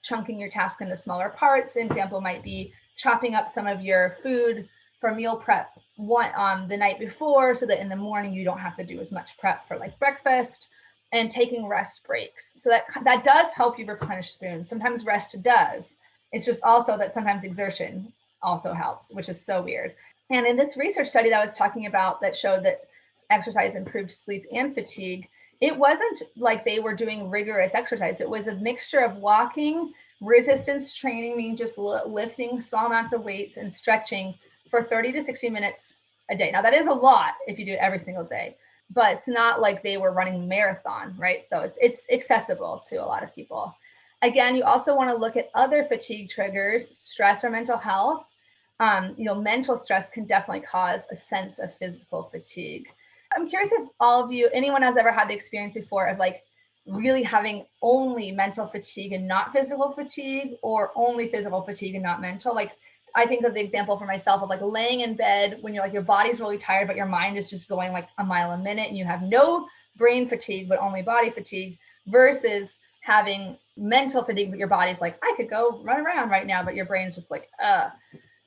S2: chunking your task into smaller parts. An example might be chopping up some of your food for meal prep the night before, so that in the morning you don't have to do as much prep for like breakfast, and taking rest breaks. So that does help you replenish spoons. Sometimes rest does. It's just also that sometimes exertion also helps, which is so weird. And in this research study that I was talking about that showed that exercise improved sleep and fatigue, it wasn't like they were doing rigorous exercise. It was a mixture of walking, resistance training, meaning just lifting small amounts of weights, and stretching for 30 to 60 minutes a day. Now, that is a lot if you do it every single day, but it's not like they were running marathon, right? So it's accessible to a lot of people. Again, you also want to look at other fatigue triggers, stress or mental health. Mental stress can definitely cause a sense of physical fatigue. I'm curious if anyone has ever had the experience before of like really having only mental fatigue and not physical fatigue, or only physical fatigue and not mental. Like, I think of the example for myself of like laying in bed when you're like, your body's really tired, but your mind is just going like a mile a minute, and you have no brain fatigue, but only body fatigue, versus having mental fatigue, but your body's like, I could go run around right now, but your brain's just like,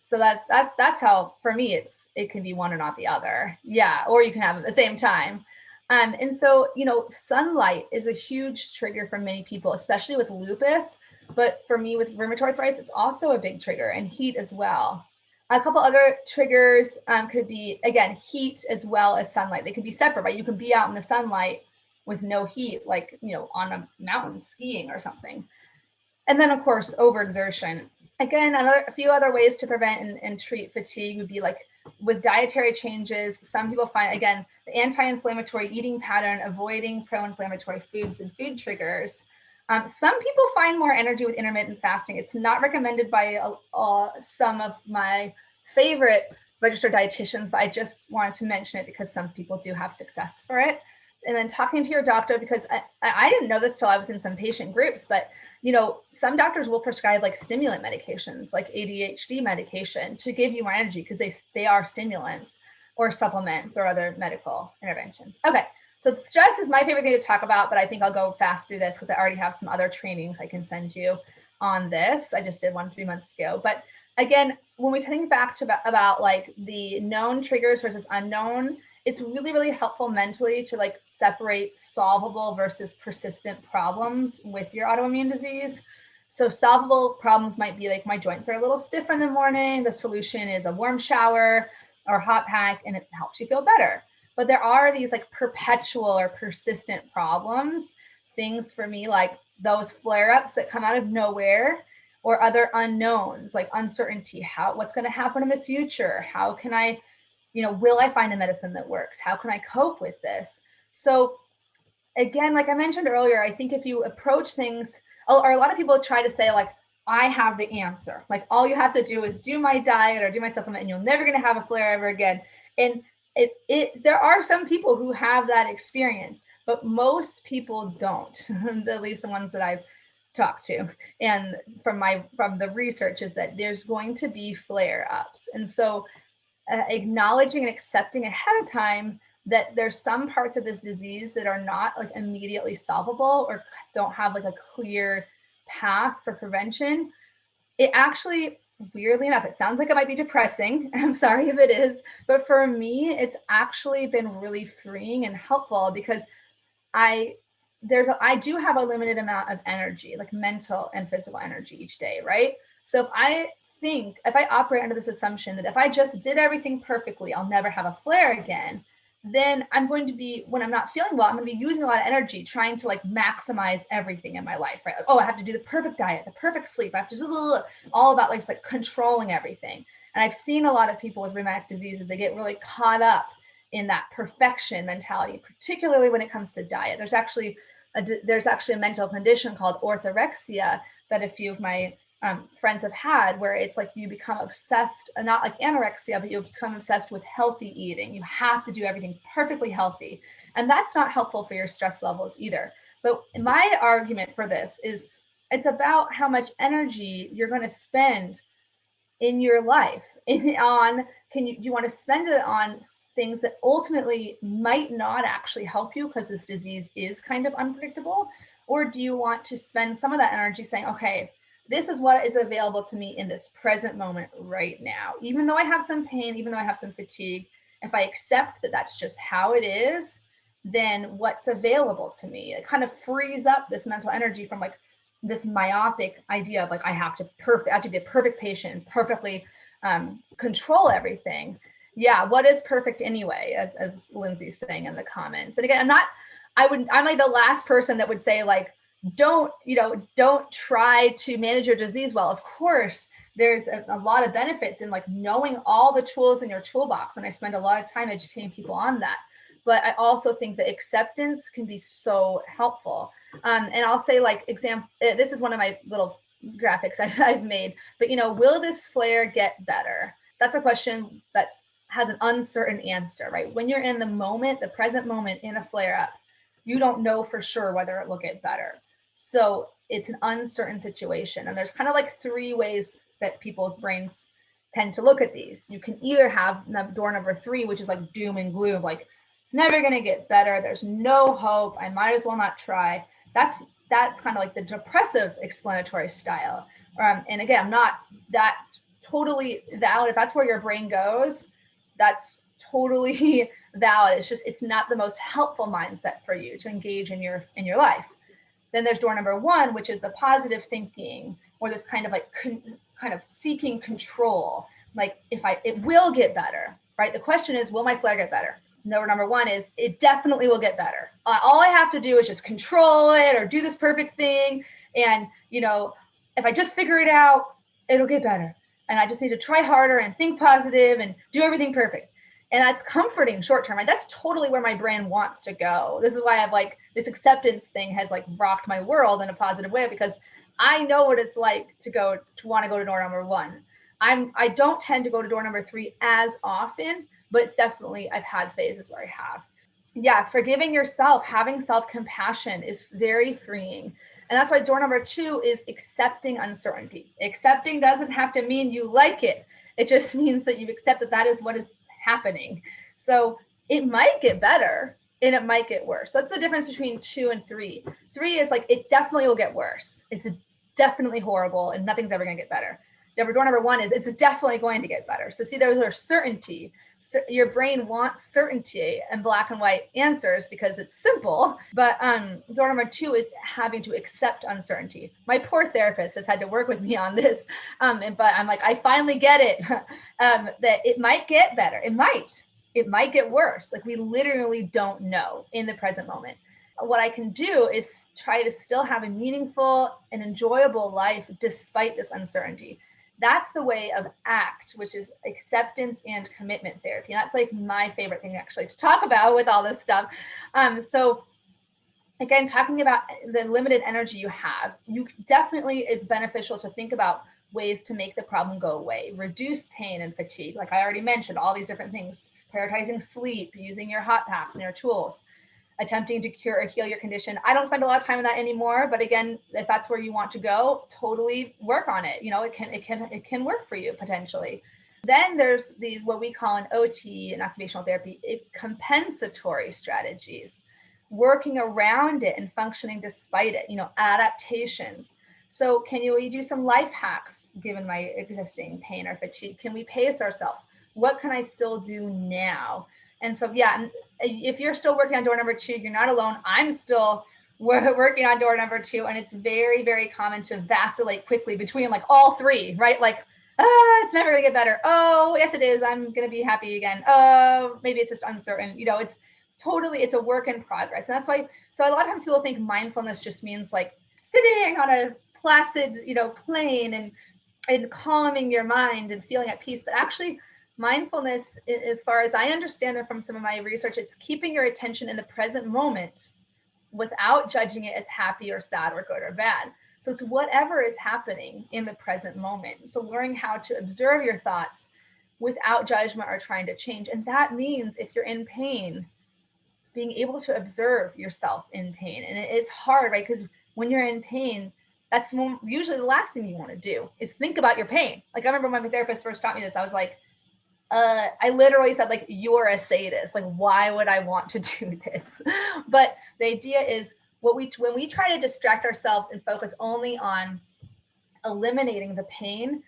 S2: So that's how, for me, it can be one or not the other. Yeah. Or you can have it at the same time. And so, sunlight is a huge trigger for many people, especially with lupus. But for me, with rheumatoid arthritis, it's also a big trigger, and heat as well. A couple other triggers could be, again, heat as well as sunlight. They could be separate, right? You can be out in the sunlight with no heat, like, on a mountain skiing or something. And then, of course, overexertion. Again, a few other ways to prevent and treat fatigue would be like with dietary changes. Some people find, again, the anti-inflammatory eating pattern, avoiding pro-inflammatory foods and food triggers. Some people find more energy with intermittent fasting. It's not recommended by some of my favorite registered dietitians, but I just wanted to mention it because some people do have success for it. And then talking to your doctor, because I didn't know this till I was in some patient groups, but some doctors will prescribe like stimulant medications, like ADHD medication, to give you more energy because they are stimulants or supplements or other medical interventions. Okay. So stress is my favorite thing to talk about, but I think I'll go fast through this because I already have some other trainings I can send you on this. I just did one 3 months ago. But again, when we think back to about like the known triggers versus unknown, it's really, really helpful mentally to like separate solvable versus persistent problems with your autoimmune disease. So solvable problems might be like, my joints are a little stiff in the morning. The solution is a warm shower or hot pack, and it helps you feel better. But there are these like perpetual or persistent problems, things for me, like those flare-ups that come out of nowhere, or other unknowns, like uncertainty, what's going to happen in the future? How can I, will I find a medicine that works? How can I cope with this? So again, like I mentioned earlier, I think if you approach things, or a lot of people try to say like, I have the answer. Like all you have to do is do my diet or do my supplement and you're never going to have a flare ever again. And there are some people who have that experience, but most people don't, at least the ones that I've talked to. And from the research is that there's going to be flare-ups. And so acknowledging and accepting ahead of time that there's some parts of this disease that are not like immediately solvable or don't have like a clear path for prevention. It actually, weirdly enough, it sounds like it might be depressing. I'm sorry if it is, but for me, it's actually been really freeing and helpful because I do have a limited amount of energy, like mental and physical energy each day, right? So if I operate under this assumption that if I just did everything perfectly, I'll never have a flare again, then I'm going to be, when I'm not feeling well, I'm going to be using a lot of energy trying to like maximize everything in my life, right? Like, oh, I have to do the perfect diet, the perfect sleep. I have to do all about like controlling everything. And I've seen a lot of people with rheumatic diseases, they get really caught up in that perfection mentality, particularly when it comes to diet. There's actually a mental condition called orthorexia that a few of my friends have had, where it's like you become obsessed, not like anorexia, but you become obsessed with healthy eating. You have to do everything perfectly healthy. And that's not helpful for your stress levels either. But my argument for this is it's about how much energy you're going to spend in your life do you want to spend it on things that ultimately might not actually help you because this disease is kind of unpredictable? Or do you want to spend some of that energy saying, okay, this is what is available to me in this present moment right now, even though I have some pain, even though I have some fatigue, if I accept that that's just how it is, then what's available to me, it kind of frees up this mental energy from like this myopic idea of like I have to be a perfect patient, perfectly control everything. Yeah, what is perfect anyway, as Lindsay's saying in the comments. And again, I'm like the last person that would say like don't try to manage your disease well. Of course, there's a lot of benefits in like knowing all the tools in your toolbox, and I spend a lot of time educating people on that. But I also think that acceptance can be so helpful. And I'll say like this is one of my little graphics I've made, but will this flare get better? That's a question that has an uncertain answer, right? When you're in the moment, the present moment in a flare up, you don't know for sure whether it will get better. So it's an uncertain situation. And there's kind of like three ways that people's brains tend to look at these. You can either have door number 3, which is like doom and gloom, like it's never going to get better. There's no hope. I might as well not try. That's kind of like the depressive explanatory style. And again, that's totally valid. If that's where your brain goes, that's totally valid. It's not the most helpful mindset for you to engage in your life. Then there's door number 1, which is the positive thinking, or this kind of like kind of seeking control. Like it will get better, right? The question is, will my flare get better? Number 1 is it definitely will get better. All I have to do is just control it or do this perfect thing. And, if I just figure it out, it'll get better. And I just need to try harder and think positive and do everything perfect. And that's comforting short term. And that's totally where my brain wants to go. This is why I've like this acceptance thing has like rocked my world in a positive way, because I know what it's like to want to go to door number 1. I don't tend to go to door number 3 as often, but it's definitely, I've had phases where I have. Yeah, forgiving yourself, having self-compassion is very freeing. And that's why door number 2 is accepting uncertainty. Accepting doesn't have to mean you like it. It just means that you accept that is what is happening. So it might get better and it might get worse. So that's the difference between 2 and 3. 3 is like, it definitely will get worse. It's definitely horrible and nothing's ever going to get better. Door number 1 is it's definitely going to get better. So see, those are certainty. So your brain wants certainty and black and white answers because it's simple. But door number 2 is having to accept uncertainty. My poor therapist has had to work with me on this. But I'm like, I finally get it, that it might get better. It might get worse. Like we literally don't know in the present moment. What I can do is try to still have a meaningful and enjoyable life despite this uncertainty. That's the way of ACT, which is acceptance and commitment therapy. And that's like my favorite thing actually to talk about with all this stuff. So again, talking about the limited energy you have, you definitely is beneficial to think about ways to make the problem go away, reduce pain and fatigue. Like I already mentioned, all these different things, prioritizing sleep, using your hot packs and your tools, attempting to cure or heal your condition. I don't spend a lot of time on that anymore, but again, if that's where you want to go, totally work on it. It can work for you potentially. Then there's these, what we call an OT, an occupational therapy, compensatory strategies, working around it and functioning despite it, adaptations. So can we do some life hacks given my existing pain or fatigue? Can we pace ourselves? What can I still do now? And so, yeah, if you're still working on door number 2, you're not alone. I'm still working on door number 2. And it's very, very common to vacillate quickly between like all 3, right? Like, it's never going to get better. Oh, yes, it is. I'm going to be happy again. Oh, maybe it's just uncertain. It's a work in progress. And that's why, so a lot of times people think mindfulness just means like sitting on a placid, plane and calming your mind and feeling at peace. But actually, mindfulness, as far as I understand it from some of my research, it's keeping your attention in the present moment without judging it as happy or sad or good or bad. So it's whatever is happening in the present moment. So learning how to observe your thoughts without judgment or trying to change. And that means if you're in pain, being able to observe yourself in pain. And it's hard, right? Because when you're in pain, that's usually the last thing you want to do is think about your pain. Like I remember when my therapist first taught me this, I was like, I literally said, like, you're a sadist. Like, why would I want to do this? But the idea is when we try to distract ourselves and focus only on eliminating the pain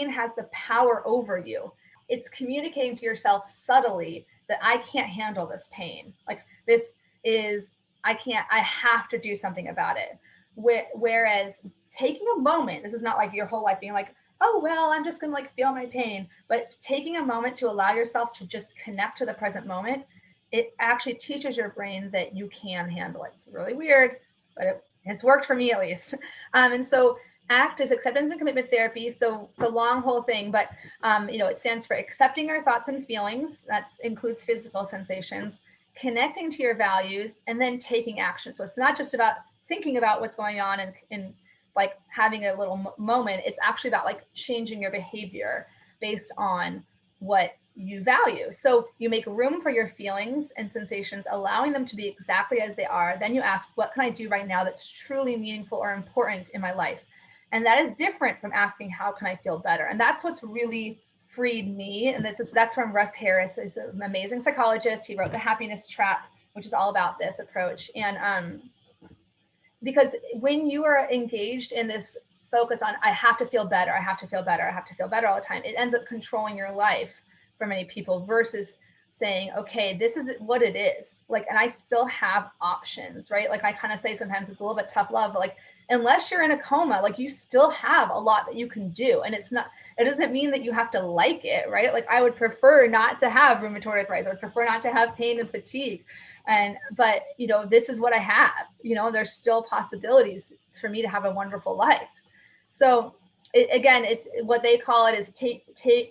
S2: has the power over you. It's communicating to yourself subtly that I can't handle this pain. Like this is, I have to do something about it. Whereas taking a moment, this is not like your whole life being like, oh, well, I'm just going to like feel my pain, but taking a moment to allow yourself to just connect to the present moment, it actually teaches your brain that you can handle it. It's really weird, but it's worked for me at least. And so ACT is acceptance and commitment therapy. So it's a long whole thing, but it stands for accepting our thoughts and feelings. That includes physical sensations, connecting to your values, and then taking action. So it's not just about thinking about what's going on and like having a little moment. It's actually about like changing your behavior based on what you value. So you make room for your feelings and sensations, allowing them to be exactly as they are. Then you ask, what can I do right now that's truly meaningful or important in my life? And that is different from asking, how can I feel better? And that's what's really freed me. And that's from Russ Harris. He's an amazing psychologist. He wrote The Happiness Trap, which is all about this approach. And because when you are engaged in this focus on, I have to feel better, I have to feel better, I have to feel better all the time, it ends up controlling your life for many people versus saying, okay, this is what it is. Like, and I still have options, right? Like I kind of say sometimes it's a little bit tough love, but like, unless you're in a coma, like you still have a lot that you can do. And it doesn't mean that you have to like it, right? Like I would prefer not to have rheumatoid arthritis. I would prefer not to have pain and fatigue. But this is what I have, there's still possibilities for me to have a wonderful life. So it's what they call it is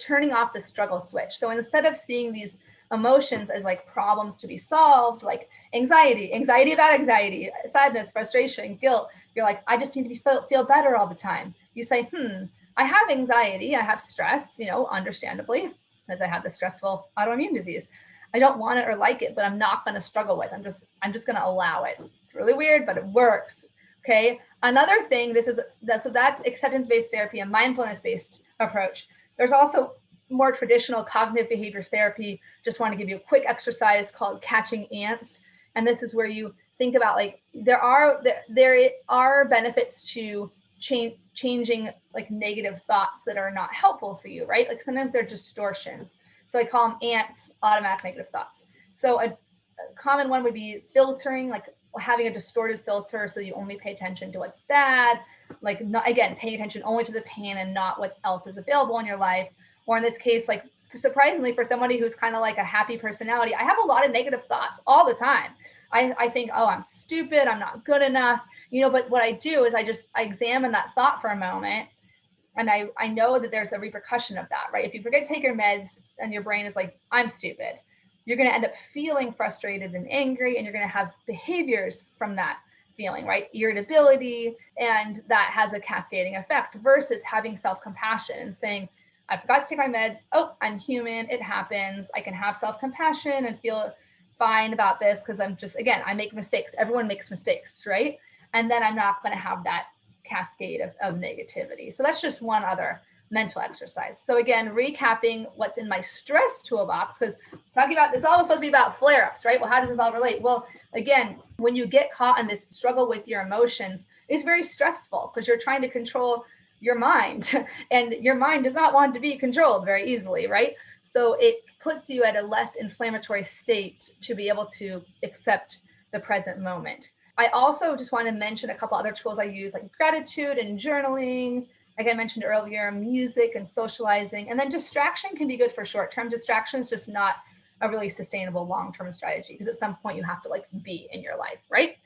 S2: turning off the struggle switch. So instead of seeing these emotions as like problems to be solved, like anxiety about anxiety, sadness, frustration, guilt, you're like, I just need to feel better all the time. You say, I have anxiety, I have stress, understandably, because I had the stressful autoimmune disease. I don't want it or like it, but I'm not going to struggle with. I'm just going to allow it. It's really weird, but it works. Okay. Another thing, that's acceptance-based therapy, a mindfulness-based approach. There's also more traditional cognitive behaviors therapy. Just want to give you a quick exercise called catching ants. And this is where you think about like, there are benefits to changing like negative thoughts that are not helpful for you, right? Like sometimes they're distortions. So I call them ants, automatic negative thoughts. So a common one would be filtering, like having a distorted filter so you only pay attention to what's bad, like not, again, paying attention only to the pain and not what else is available in your life. Or in this case, like surprisingly for somebody who's kind of like a happy personality, I have a lot of negative thoughts all the time. I think, oh, I'm stupid, I'm not good enough, but what I do is I examine that thought for a moment. And I know that there's a repercussion of that, right? If you forget to take your meds and your brain is like, I'm stupid, you're going to end up feeling frustrated and angry, and you're going to have behaviors from that feeling, right? Irritability, and that has a cascading effect versus having self-compassion and saying, I forgot to take my meds. Oh, I'm human. It happens. I can have self-compassion and feel fine about this because I make mistakes. Everyone makes mistakes, right? And then I'm not going to have that cascade of negativity. So that's just one other mental exercise. So again, recapping what's in my stress toolbox, because talking about this all was supposed to be about flare-ups, right? Well, how does this all relate? Well, again, when you get caught in this struggle with your emotions, it's very stressful because you're trying to control your mind and your mind does not want to be controlled very easily, right? So it puts you at a less inflammatory state to be able to accept the present moment. I also just want to mention a couple other tools I use, like gratitude and journaling. Like I mentioned earlier, music and socializing. And then distraction can be good for short-term. Distraction is just not a really sustainable long-term strategy because at some point you have to like be in your life, right?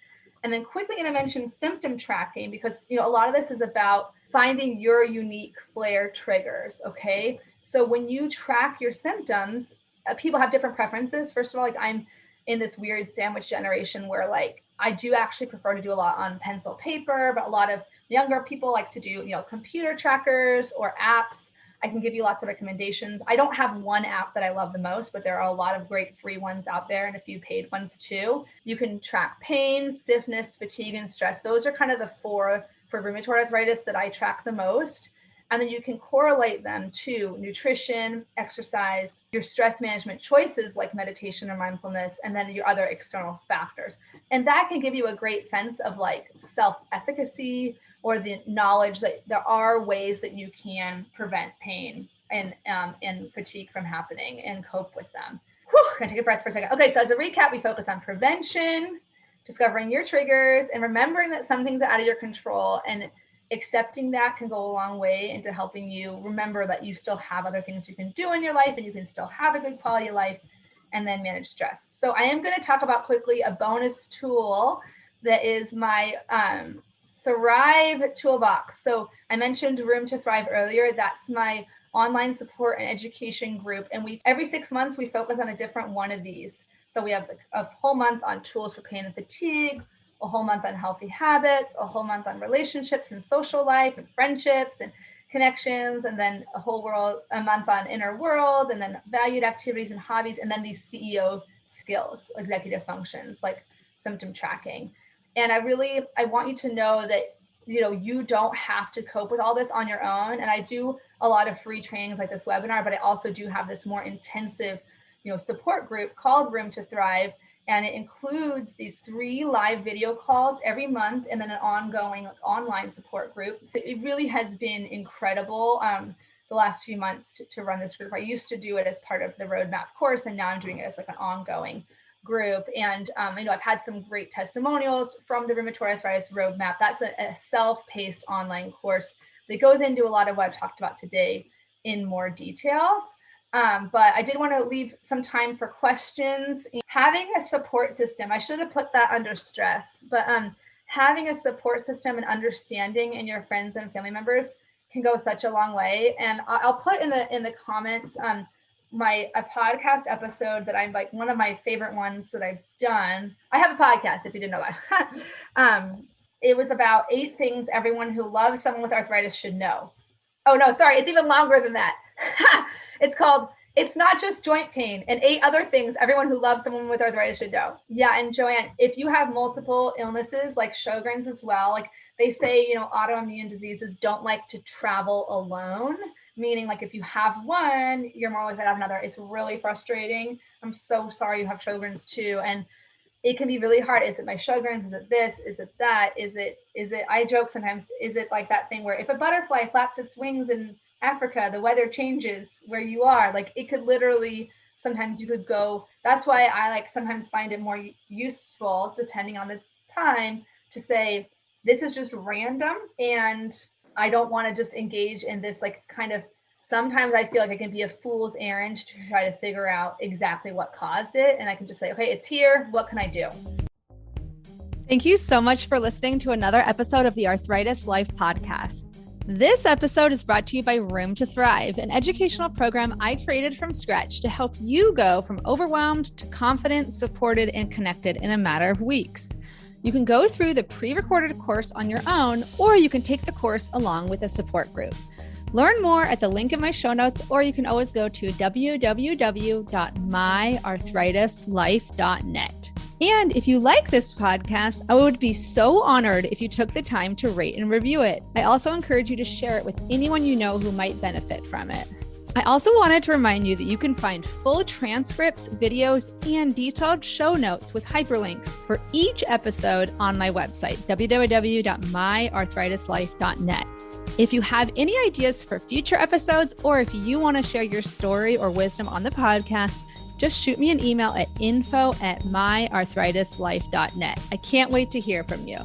S2: And then quickly going to mention symptom tracking because, a lot of this is about finding your unique flare triggers, okay? So when you track your symptoms, people have different preferences. First of all, like I'm in this weird sandwich generation where like I do actually prefer to do a lot on pencil paper, but a lot of younger people like to do, computer trackers or apps. I can give you lots of recommendations. I don't have one app that I love the most, but there are a lot of great free ones out there and a few paid ones too. You can track pain, stiffness, fatigue, and stress. Those are kind of the four for rheumatoid arthritis that I track the most. And then you can correlate them to nutrition, exercise, your stress management choices like meditation or mindfulness, and then your other external factors. And that can give you a great sense of like self-efficacy or the knowledge that there are ways that you can prevent pain and fatigue from happening and cope with them. Whew, I'm gonna take a breath for a second. Okay, so as a recap, we focus on prevention, discovering your triggers, and remembering that some things are out of your control, and accepting that can go a long way into helping you remember that you still have other things you can do in your life and you can still have a good quality of life, and then manage stress. So I am going to talk about quickly a bonus tool that is my Thrive toolbox. So I mentioned Room to Thrive earlier. That's my online support and education group. And every 6 months, we focus on a different one of these. So we have a whole month on tools for pain and fatigue, a whole month on healthy habits, a whole month on relationships and social life and friendships and connections, and then a month on inner world, and then valued activities and hobbies, and then these CEO skills, executive functions like symptom tracking. And I want you to know that, you don't have to cope with all this on your own. And I do a lot of free trainings like this webinar, but I also do have this more intensive, support group called Room to Thrive. And it includes these 3 live video calls every month, and then an ongoing online support group. It really has been incredible the last few months to run this group. I used to do it as part of the roadmap course, and now I'm doing it as like an ongoing group. And I've had some great testimonials from the rheumatoid arthritis roadmap. That's a self-paced online course that goes into a lot of what I've talked about today in more details. But I did want to leave some time for questions. Having a support system, I should have put that under stress, but having a support system and understanding in your friends and family members can go such a long way. And I'll put in the comments a podcast episode that I'm like one of my favorite ones that I've done. I have a podcast, if you didn't know that. It was about 8 things everyone who loves someone with arthritis should know. Oh no, sorry, it's even longer than that. It's called It's Not Just Joint Pain and 8 Other Things Everyone Who Loves Someone with Arthritis Should Know. Yeah, and Joanne, if you have multiple illnesses like Sjogren's as well, like they say, autoimmune diseases don't like to travel alone, meaning like if you have one, you're more likely to have another. It's really frustrating. I'm so sorry you have Sjogren's too. And it can be really hard. Is it my Sjogren's? Is it this? Is it that? Is it, I joke sometimes, is it like that thing where if a butterfly flaps its wings in Africa, the weather changes where you are? Like it could literally, sometimes you could go. That's why I sometimes find it more useful, depending on the time, to say, this is just random. And I don't want to just engage in this sometimes I feel like it can be a fool's errand to try to figure out exactly what caused it. And I can just say, okay, it's here. What can I do?
S1: Thank you so much for listening to another episode of the Arthritis Life podcast. This episode is brought to you by Room to Thrive, an educational program I created from scratch to help you go from overwhelmed to confident, supported, and connected in a matter of weeks. You can go through the pre-recorded course on your own, or you can take the course along with a support group. Learn more at the link in my show notes, or you can always go to www.myarthritislife.net. And if you like this podcast, I would be so honored if you took the time to rate and review it. I also encourage you to share it with anyone you know who might benefit from it. I also wanted to remind you that you can find full transcripts, videos, and detailed show notes with hyperlinks for each episode on my website, www.myarthritislife.net. If you have any ideas for future episodes, or if you want to share your story or wisdom on the podcast, just shoot me an email at info@myarthritislife.net. I can't wait to hear from you.